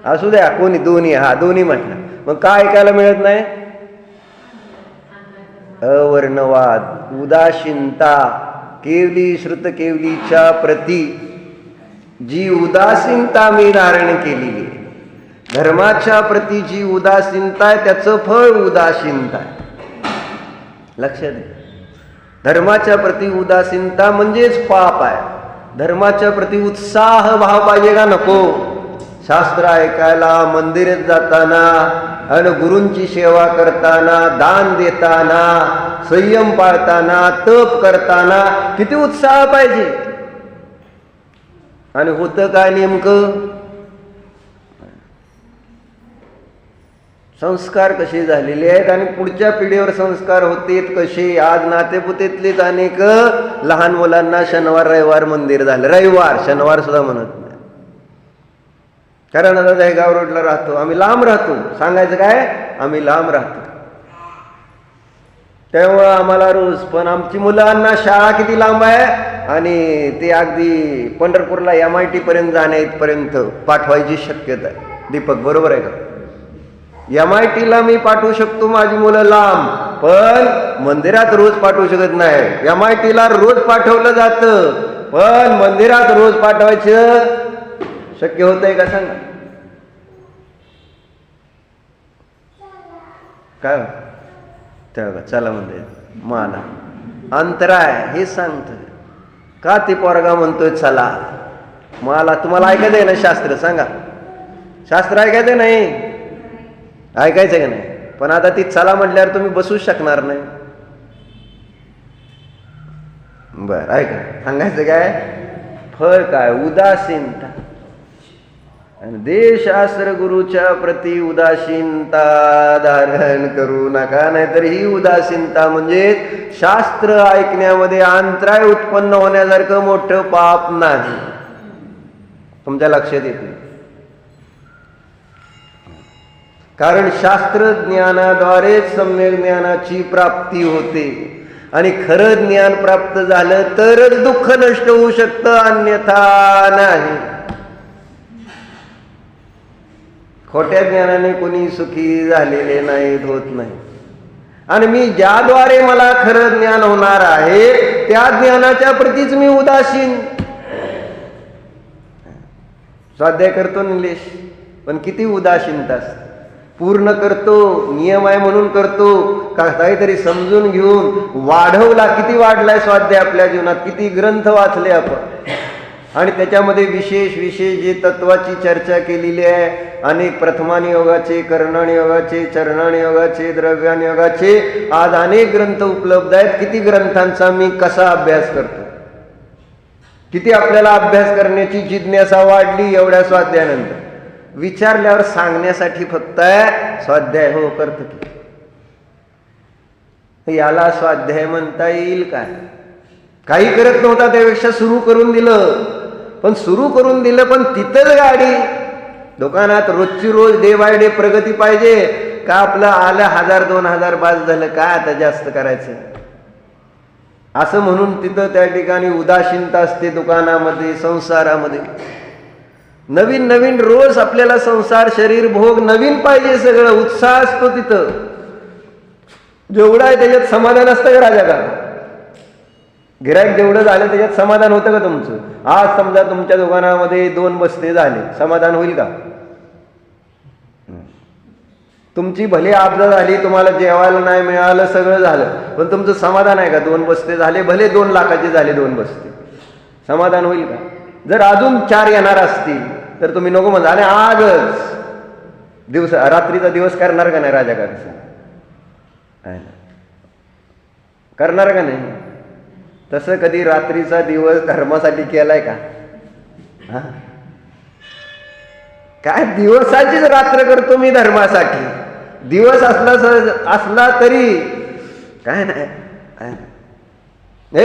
असू द्या, कोणी दोन्ही, दोन्ही म्हटलं. मग का ऐकायला मिळत नाही? अवर्णवाद, उदासीनता, केवली श्रुत केवलीच्या प्रती जी उदासीनता मी धारण केलेली आहे, धर्माच्या प्रती जी उदासीनता आहे त्याचं फळ उदासीनता आहे. लक्षात घ्या. धर्माच्या प्रती उदासीनता म्हणजेच पाप आहे. धर्माच्या प्रती उत्साह भाव पाहिजे का नको? शास्त्र ऐकायला, मंदिरात जाताना आणि गुरूंची सेवा करताना, दान देताना, संयम पाळताना, तप करताना किती उत्साह पाहिजे. आणि होतं काय नेमकं? संस्कार कसे झालेले आहेत आणि पुढच्या पिढीवर संस्कार होतेत कसे? आज नातेपुतेतलेच अनेक लहान मुलांना शनिवार रविवार मंदिर झालं. रविवार, शनिवार सुद्धा म्हणत नाही. कारण आता दहेगाव रोडला राहतो, आम्ही लांब राहतो. सांगायचं काय? आम्ही लांब राहतो, त्यामुळं आम्हाला रोज. पण आमची मुलांना शाळा किती लांब आहे आणि ते अगदी पंढरपूरला MIT पर्यंत जाण्यापर्यंत पाठवायची शक्यता आहे. दीपक बरोबर आहे का? MIT ला मी पाठवू शकतो माझी मुलं लांब, पण मंदिरात रोज पाठवू शकत नाही. MIT ला रोज पाठवलं जातं, पण मंदिरात रोज पाठवायचं शक्य होतंय का सांगा? काय तेव्हा चला म्हणजे मला अंतराय हे सांगतोय का? ते पोरगा म्हणतोय चला. मला तुम्हाला ऐकायचं आहे ना शास्त्र? सांगा, शास्त्र ऐकायचं नाही? ऐकायचं का नाही? पण आता ती चला म्हटल्यावर तुम्ही बसूच शकणार नाही. बर ऐका, सांगायचं काय? फळ काय? उदासीनता. आणि देशास्त्र गुरुच्या प्रती उदासीनता धारण करू नका, नाहीतर ही उदासीनता म्हणजे शास्त्र ऐकण्यामध्ये अंतराय उत्पन्न होण्यासारखं मोठं पाप नाही. तुमच्या लक्षात येत नाही. कारण शास्त्र ज्ञानाद्वारेच सम्यक ज्ञानाची प्राप्ती होते आणि खरं ज्ञान प्राप्त झालं तरच दुःख नष्ट होऊ शकतं, अन्यथा नाही. खोट्या ज्ञानाने कोणी सुखी झालेले नाहीत, होत नाही. आणि मी ज्याद्वारे मला खरं ज्ञान होणार आहे त्या ज्ञानाच्या प्रतीच मी उदासीन. स्वाध्याय करतो निलेश, पण किती उदासीनता असते. पूर्ण करतो, नियम आहे म्हणून करतो, काहीतरी समजून घेऊन वाढवला. किती वाढलाय स्वाध्याय आपल्या जीवनात, किती ग्रंथ वाचले आपण, आणि त्याच्यामध्ये विशेष जे तत्वाची चर्चा केलेली आहे. अनेक प्रथमानी योगाचे, करणानी योगाचे, चरणानी योगाचे, द्रव्यानी योगाचे आज अनेक ग्रंथ उपलब्ध आहेत. किती ग्रंथांचा मी कसा अभ्यास करतो, किती आपल्याला अभ्यास करण्याची जिज्ञासा वाढली एवढ्या स्वाध्यायानंतर. विचारल्यावर सांगण्यासाठी फक्त स्वाध्याय हो करतो की याला स्वाध्याय म्हणता येईल काय? काही करत नव्हता त्यापेक्षा सुरू करून दिलं. पण सुरू करून दिलं, पण तिथंच गाडी दुकानात रोजची रोज डे बाय डे प्रगती पाहिजे का? आपलं आलं 1000-2000 बाद झालं काय आता जास्त करायचं असं म्हणून तिथं त्या ठिकाणी उदासीनता असते. दुकानामध्ये, संसारामध्ये नवीन नवीन रोज आपल्याला संसार, शरीर, भोग नवीन पाहिजे. सगळं उत्साह असतो तिथं. जेवढा आहे त्याच्यात समाधान असतं का राजा का? गिराईक जेवढं झालं त्याच्यात समाधान होतं का तुमचं? आज समजा तुमच्या दुकानामध्ये 2 बस्ते झाले, समाधान होईल का? तुमची भले आपदा झाली, तुम्हाला जेवायला नाही मिळालं, सगळं झालं, पण तुमचं समाधान आहे का? 2 बस्ते झाले, भले 2 लाखाचे झाले 2 बस्ते, समाधान होईल का? जर अजून 4 येणार असतील तर तुम्ही नको म्हणता. आणि आजच रात्रीचा दिवस करणार का नाही राजा का? करणार का नाही? तसं कधी रात्रीचा दिवस धर्मासाठी केलाय का? काय दिवसाचीच रात्र करतो मी धर्मासाठी. दिवस असला तरी काय नाही,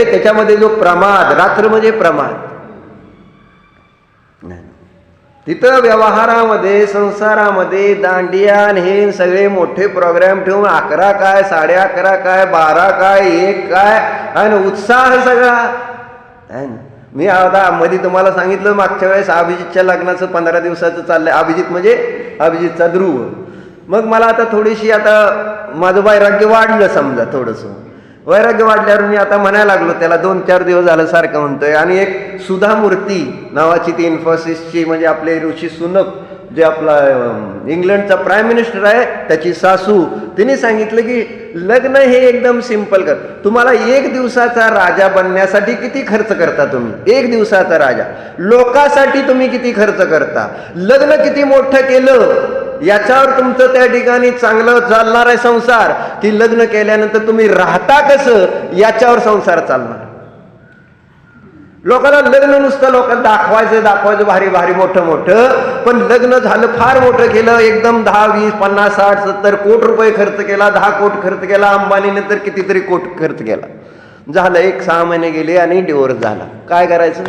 त्याच्यामध्ये जो प्रमाद, रात्र म्हणजे प्रमाद. तिथं व्यवहारामध्ये, संसारामध्ये दांडिया हे सगळे मोठे प्रोग्राम ठेवून 11 काय, 11:30 काय, 12 काय, 1 काय, आणि उत्साह सगळा. मी आता मध्ये तुम्हाला सांगितलं मागच्या वेळेस अभिजितच्या लग्नाचं 15 दिवसाचं चाललंय. अभिजित म्हणजे अभिजितचा ध्रुव. मग मला आता थोडीशी, आता माझं वैराग्य वाढलं समजा थोडंसं. वैराग्य वाढल्यावर मी आता म्हणायला लागलो त्याला, 2-4 दिवस झालं सारखं म्हणतोय. आणि एक सुधा मूर्ती नावाची ती इन्फोसिसची म्हणजे आपले ऋषी सुनक जे आपला इंग्लंडचा प्राईम मिनिस्टर आहे त्याची सासू, तिने सांगितलं की लग्न हे एकदम सिंपल कर. तुम्हाला 1 दिवसाचा राजा बनण्यासाठी किती खर्च करता तुम्ही? 1 दिवसाचा राजा. लोकांसाठी तुम्ही किती खर्च करता? लग्न किती मोठं केलं याच्यावर तुमचं त्या ठिकाणी चांगलं चालणार आहे संसार, की लग्न केल्यानंतर तुम्ही राहता कसं याच्यावर संसार चालणार. लोकांना लग्न नुसतं लोकांना दाखवायचं भारी भारी मोठं मोठं, पण लग्न झालं फार मोठं केलं, एकदम 10, 20, 50, 60, 70 कोटी रुपये खर्च केला, 10 कोटी खर्च केला, अंबानीने तर कितीतरी कोटी खर्च केला. झालं 1-6 महिने गेले आणि डिवोर्स झाला. काय करायचं?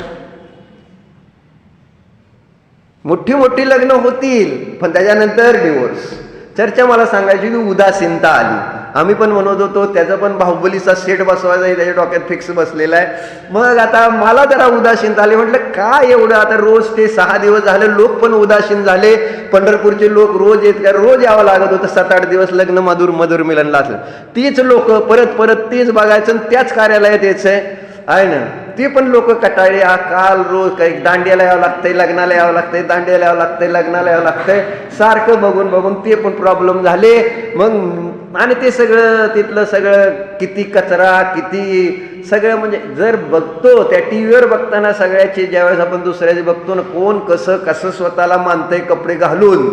मोठी मोठी लग्न होतील पण त्याच्यानंतर डिवोर्स. चर्चा मला सांगायची की उदासीनता आली. आम्ही पण म्हणत होतो त्याचा पण बाहुबलीचा सेट बसवायचा आहे, त्याच्या डोक्यात फिक्स बसलेला आहे. मग आता मला जरा उदासीनता आली. म्हटलं काय एवढं आता रोज ते 6 दिवस झाले, लोक पण उदासीन झाले. पंढरपूरचे लोक रोज येत का? रोज यावं लागत होतं. 7-8 दिवस लग्न मधुर मिलनला असलं. तीच लोक परत तेच बघायचं आणि त्याच कार्यालयात यायचंय आहे ना. ते पण लोक कटाळे. काल रोज काही दांड्याला यावं लागतंय, लग्नाला यावं लागतंय, दांड्याला यावं लागतंय, लग्नाला यावं लागतंय, सारखं बघून ते पण प्रॉब्लेम झाले. मग आणि ते सगळं तिथलं सगळं किती कचरा, किती सगळं म्हणजे जर बघतो त्या टीव्हीवर बघताना सगळ्याची, ज्यावेळेस आपण दुसऱ्याची बघतो ना, कोण कसं स्वतःला मानतंय कपडे घालून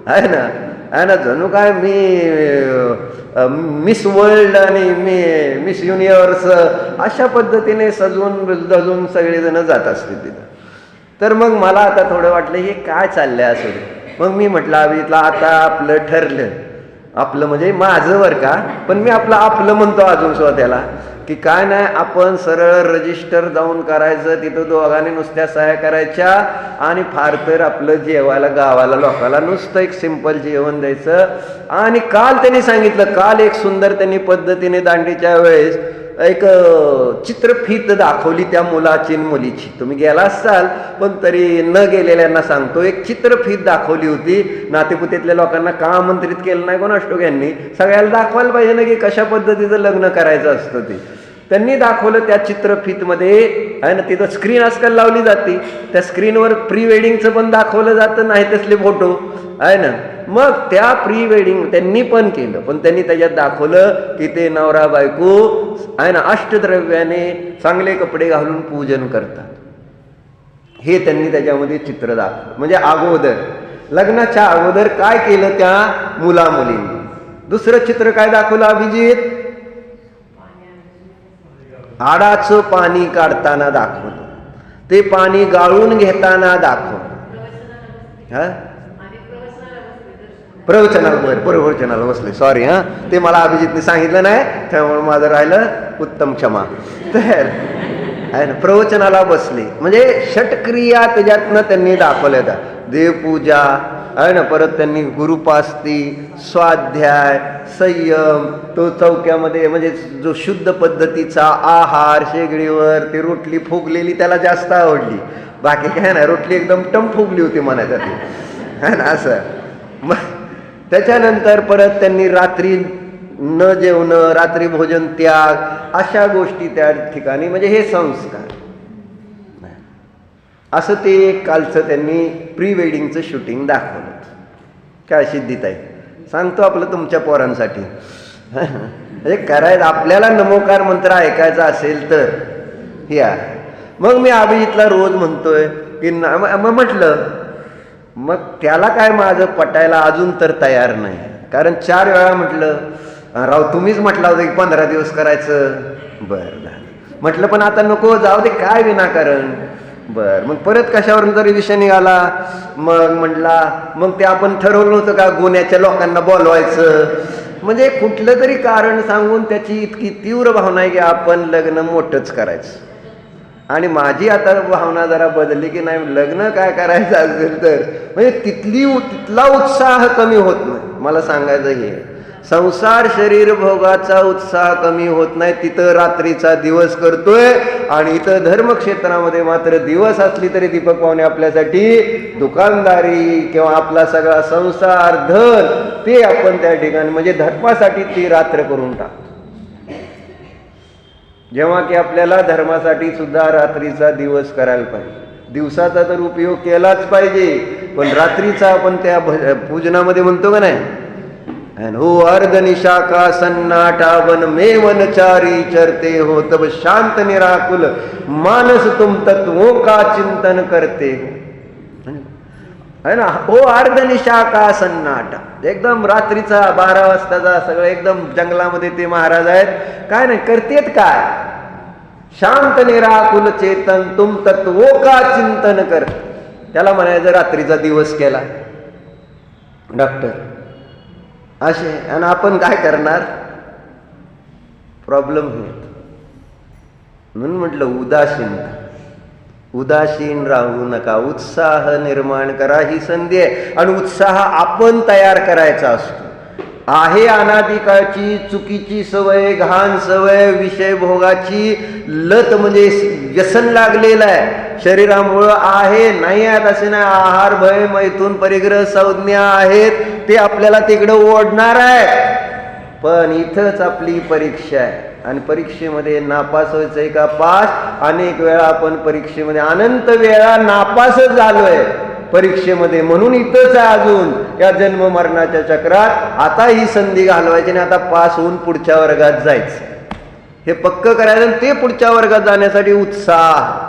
आहे ना, जणू काय मी मिस वर्ल्ड आणि मी मिस युनिव्हर्स अशा पद्धतीने सजून सगळेजण जात असते तिथं. तर मग मला आता थोडं वाटलं हे काय चाललंय असं. मग मी म्हटलं अभिजितला आता आपलं ठरलं, आपलं म्हणजे माझं वर का, पण मी आपलं म्हणतो अजून सुद्धा त्याला, की काय नाही आपण सरळ रजिस्टर जाऊन करायचं, तिथं दोघांनी नुसत्या सह्या करायच्या आणि फार तर आपलं जेवायला गावाला लोकांना नुसतं एक सिंपल जेवण द्यायचं. आणि काल त्यांनी सांगितलं, काल एक सुंदर त्यांनी पद्धतीने दांडीच्या वेळेस एक चित्रफीत दाखवली त्या मुलाची मुलीची. तुम्ही गेला असाल पण तरी न गेलेल्यांना सांगतो, एक चित्रफीत दाखवली होती. नातेपुतेतल्या लोकांना का आमंत्रित केलं नाही कोण अष्टोक यांनी, सगळ्याला दाखवायला पाहिजे ना की कशा पद्धतीचं लग्न करायचं असतं ते. त्यांनी दाखवलं त्या चित्रफीतमध्ये आहे ना, तिथं स्क्रीन आजकाल लावली जाते, त्या स्क्रीनवर प्री वेडिंगचं पण दाखवलं जातं, नाही तसले फोटो आहे ना. मग त्या प्री वेडिंग त्यांनी पण केलं, पण त्यांनी त्याच्यात दाखवलं की ते नवरा बायको आहे ना अष्टद्रव्याने चांगले कपडे घालून पूजन करतात. हे त्यांनी त्याच्यामध्ये चित्र दाखवलं. म्हणजे अगोदर लग्नाच्या अगोदर काय केलं त्या मुला मुलींनी. दुसरं चित्र काय दाखवलं अभिजित? आडाचं पाणी काढताना दाखवलं, ते पाणी गाळून घेताना दाखवलं. प्रवचनाला बसले. सॉरी ते मला अभिजितने सांगितलं नाही, त्यामुळे माझं राहिलं, उत्तम क्षमा. तर आहे ना, प्रवचनाला बसले म्हणजे षटक्रिया त्याच्यातनं त्यांनी दाखवल्या होत्या. देवपूजा आहे ना, परत त्यांनी गुरुपास्ती, स्वाध्याय, संयम, तो चौक्यामध्ये म्हणजे जो शुद्ध पद्धतीचा आहार, शेगडीवर ती रोटली फुगलेली त्याला जास्त आवडली. बाकी काय ना, रोटली एकदम टम फुगली होती म्हणायचं ती है ना असं. मग त्याच्यानंतर परत त्यांनी रात्री न जेवणं, रात्री भोजन त्याग, अशा गोष्टी त्या ठिकाणी म्हणजे हे संस्कार. असं ते कालचं त्यांनी प्री वेडिंगचं शूटिंग दाखवलं. काय सिद्धीताई सांगतो आपलं तुमच्या पोरांसाठी म्हणजे करायचं, आपल्याला नमोकार मंत्र ऐकायचा असेल तर या. मग मी अभिजितला रोज म्हणतोय की मग म्हटलं, मग त्याला काय माझं पटायला अजून तर तयार नाही. कारण 4 वेळा म्हटलं, राव तुम्हीच म्हटलं होतं की 15 दिवस करायचं. बरं म्हटलं पण आता नको, जाऊ दे काय विनाकारण. बरं मग परत कशावरून तरी विषय निघाला. मग म्हटला, मग ते आपण ठरवलं होतं का गुन्ह्याच्या लोकांना बोलवायचं. म्हणजे कुठलं तरी कारण सांगून त्याची इतकी तीव्र भावना आहे की आपण लग्न मोठंच करायचं. आणि माझी आता भावना जरा बदलली की नाही, लग्न काय करायचं असेल तर म्हणजे तिथला उत्साह कमी होत नाही. मला सांगायचं हे, संसार शरीर भोगाचा उत्साह कमी होत नाही. तिथं रात्रीचा दिवस करतोय आणि इथं धर्मक्षेत्रामध्ये मात्र दिवस असली तरी दीपक पाहुणे आपल्यासाठी दुकानदारी किंवा आपला सगळा संसार धन ते आपण त्या ठिकाणी म्हणजे धर्मासाठी ती रात्र करून टाकतो. जेव्हा की आपल्याला धर्मासाठी सुद्धा रात्रीचा दिवस करायला पाहिजे. दिवसाचा तर उपयोग केलाच पाहिजे, पण रात्रीचा आपण त्या पूजनामध्ये म्हणतो का नाही, हो अर्ध निशा का सन्नाटा वन में वनचारी चरते हो तब शांत निराकुल मानस तुम तत्वों का चिंतन करते हो, है ना. हो अर्ध निशा का सन्नाटा, एकदम रात्रीचा 12 वाजताचा सगळं एकदम जंगलामध्ये ते महाराज आहेत, काय नाही करतेत काय, शांत निराकुल चेतन तुम तत्वों का चिंतन कर, त्याला म्हणायचं रात्रीचा दिवस केला डॉक्टर असे. आणि आपण काय करणार, प्रॉब्लेम होत. म्हणून म्हटलं उदासीन राहू नका, उत्साह निर्माण करा, ही संधी आहे. आणि उत्साह आपण तयार करायचा असतो. आहे अनादिकाळची चुकीची सवय, घाण सवय, विषय भोगाची लत म्हणजे व्यसन लागलेलं आहे शरीरामुळं. आहे नाही आहेत असे नाही, आहार भय मैथून परिग्रह संज्ञा आहेत, ते आपल्याला तिकडं ओढणार आहे. पण इथंच आपली परीक्षा आहे, आणि परीक्षेमध्ये नापास व्हायचंय का पास. अनेक वेळा आपण परीक्षेमध्ये अनंत वेळा नापासच झालोय परीक्षेमध्ये, म्हणून इथंच आहे अजून या जन्म मरणाच्या चक्रात. आता ही संधी घालवायची आणि आता पास होऊन पुढच्या वर्गात जायचं, हे पक्क करायचं. ते पुढच्या वर्गात जाण्यासाठी उत्साह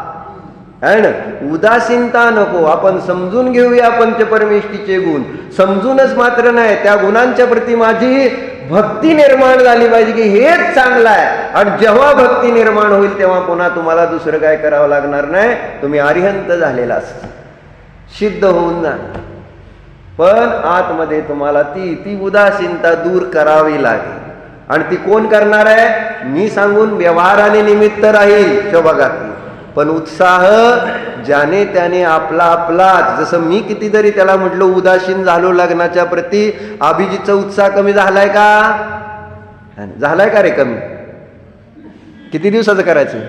आहे ना, उदासीनता नको. आपण समजून घेऊया पंचपरमेष्ठीचे गुण, समजूनच मात्र नाही, त्या गुणांच्या प्रती माझी भक्ती निर्माण झाली पाहिजे की हेच चांगलं आहे. आणि जेव्हा भक्ती निर्माण होईल तेव्हा पुन्हा तुम्हाला दुसरं काय करावं लागणार नाही, तुम्ही अरिहंत झालेला असता, सिद्ध होऊन जा. पण आतमध्ये तुम्हाला ती उदासीनता दूर करावी लागेल. आणि ती कोण करणार आहे, मी सांगून व्यवहाराने निमित्त राहील शोभागाती, पण उत्साह ज्याने त्याने आपला जसं मी कितीतरी त्याला म्हटलं उदासीन झालो लग्नाच्या प्रती, अभिजितचा उत्साह कमी झालाय का, झालाय का रे कमी. किती दिवसाचं करायचं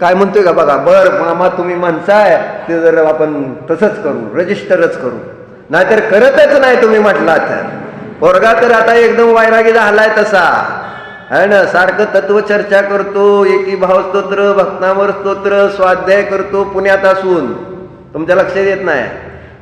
काय म्हणतोय का बघा. बर मामा तुम्ही म्हणताय ते जर आपण तसंच करू, रजिस्टरच करू, नाहीतर करतच नाही तुम्ही म्हटला तर. पोरगा तर आता एकदम वैरागी झालाय तसा आहे ना, सारखं तत्व चर्चा करतो, एकी भाव स्तोत्र, भक्तावर स्तोत्र, स्वाध्याय करतो पुण्यात असून, तुमच्या लक्षात येत नाही.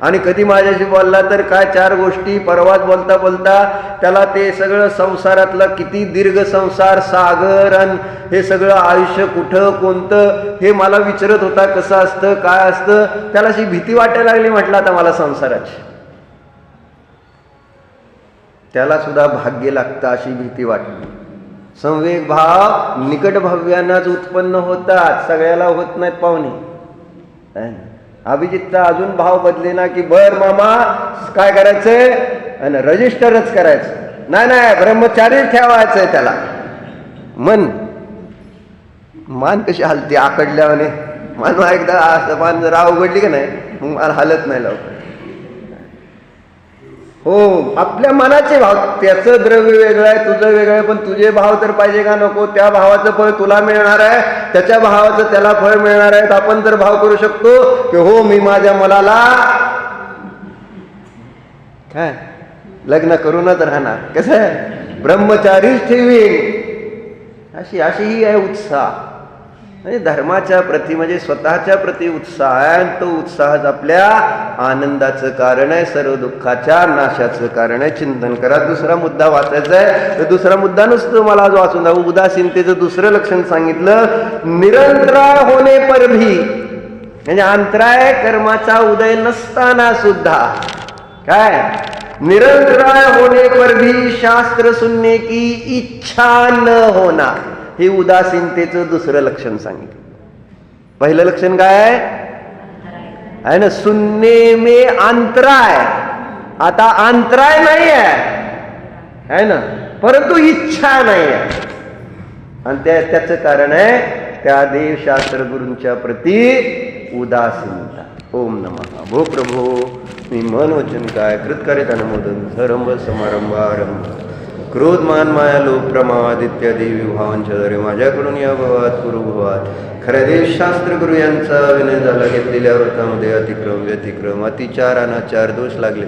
आणि कधी माझ्याशी बोलला तर काय 4 गोष्टी, परवाच बोलता बोलता त्याला ते सगळं संसारातलं किती दीर्घ संसार सागर आणि हे सगळं आयुष्य कुठं कोणतं हे मला विचारत होता, कसं असतं काय असतं. त्याला अशी भीती वाटायला लागली म्हटलं आता मला संसाराची. त्याला सुद्धा भाग्य लागतं अशी भीती वाटली. संवेग भाव निकट भाव्यांनाच उत्पन्न होतात, सगळ्याला होत नाहीत पाहुणे. अभिजितचा अजून भाव बदले ना की बर मामा काय करायचंय, आणि रजिस्टरच करायचं नाही, ब्रह्मचारीच ठेवायचंय त्याला. मान कशी हलते आकडल्याने, मान एकदा असं मान जरा अवघडली का नाही मग मला हलत नाही लवकर. हो आपल्या मनाचे भाव, त्याचं द्रव्य वेगळं आहे तुझं वेगळं आहे, पण तुझे भाव तर पाहिजे का नको. त्या भावाचं फळ तुला मिळणार आहे, त्याच्या भावाचं त्याला फळ मिळणार आहे. आपण तर भाव करू शकतो की हो मी माझ्या मुलाला काय लग्न करूनच राहणार, कसं आहे ब्रह्मचारीच ठेवीन, अशी ही आहे उत्साह. म्हणजे धर्माच्या प्रती म्हणजे स्वतःच्या प्रती उत्साह आहे, तो उत्साहच आपल्या आनंदाचं कारण आहे, सर्व दुःखाच्या नाशाचं कारण आहे. चिंतन करा. दुसरा मुद्दा वाचायचा आहे, तर दुसरा मुद्दा नुसतं मला आज वाचून द्या. उदासीनतेचं दुसरं लक्षण सांगितलं, निरंतराय होणे पर भी, म्हणजे अंतराय कर्माचा उदय नसताना सुद्धा काय निरंतराय होणे पर भी शास्त्र सुनने की इच्छा न होना, हे उदासीनतेचं दुसरं लक्षण सांगितलं. पहिलं लक्षण काय आहे ना, सुनने में अंतराय. आता अंतराय नाही आहे ना, परंतु इच्छा नाही आहे, आणि त्याचं कारण आहे त्या देवशास्त्र गुरूंच्या प्रती उदासीनता. ओम नमः. भो प्रभो मी मन वचन काय कृतकार्यता नमोदन समारंभारंभ क्रोध मान माया लोभ प्रमाद इत्यादी विभावांच्या माझ्याकडून या भवात पुरुभवात खऱ्या देश शास्त्र गुरु यांचा विनय झाला. घेतलेल्या व्रतामध्ये अतिक्रम व्यतिक्रम अतिचार अनाचार दोष लागले.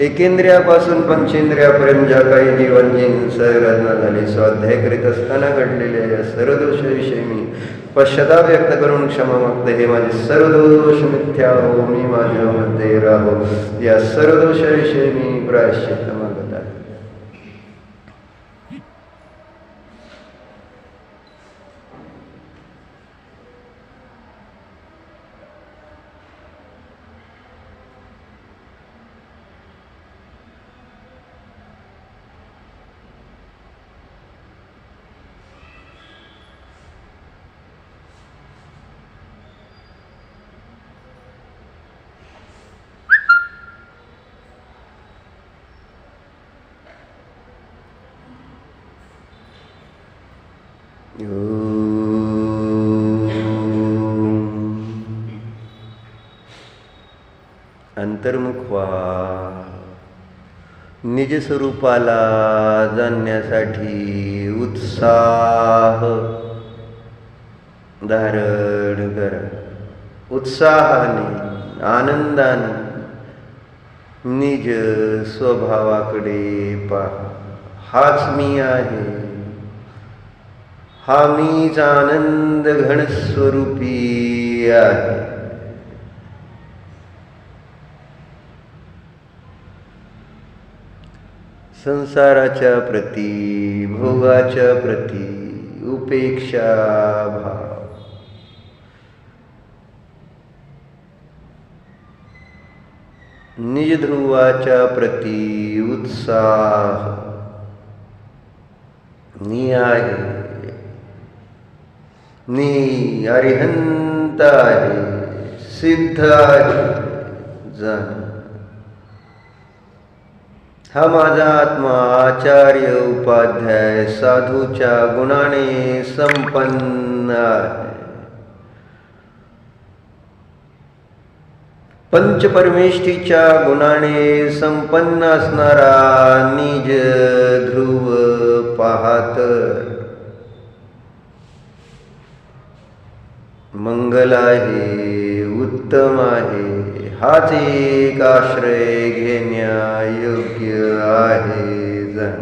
एकेंद्रियापासून पंचेंद्रियापर्यंत ज्या काही जीवांची रचना झाली स्वाध्याय करीत असताना घडलेल्या या सर्व दोषाविषयी मी पश्चाताप व्यक्त करून क्षमा मागते. हे माझे सर्व दोष मिथ्या हो, मी माझ्यामध्ये राहो. या सर्व दोषाविषयी मी प्रायश्चित्त मागत आहे. अंतर्मुख व्हा. निज स्वरूपाला जाणण्यासाठी उत्साह धारण करा. उत्साहाने आनंदाने निज स्वभावाकडे पहा. हाच मी आहे. हा मीच आनंद घनस्वरूपी आहे. संसाराच्या प्रती भोगाच्या प्रती उपेक्षा भाव. निज ध्रुवाच्या प्रती उत्साह. मी आहे. मी अरिहंत आहे. सिद्ध आहे. जाण. हा माझा आत्मा आचार्य उपाध्याय साधूच्या गुणाने संपन्न आहे. पंचपरमेष्ठीच्या गुणाने संपन्न असणारा निज ध्रुव पाहत मंगल आहे. उत्तम आहे. हाच एक आश्रय घेण्या योग्य आहे. जाण.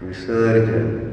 विसर्जन.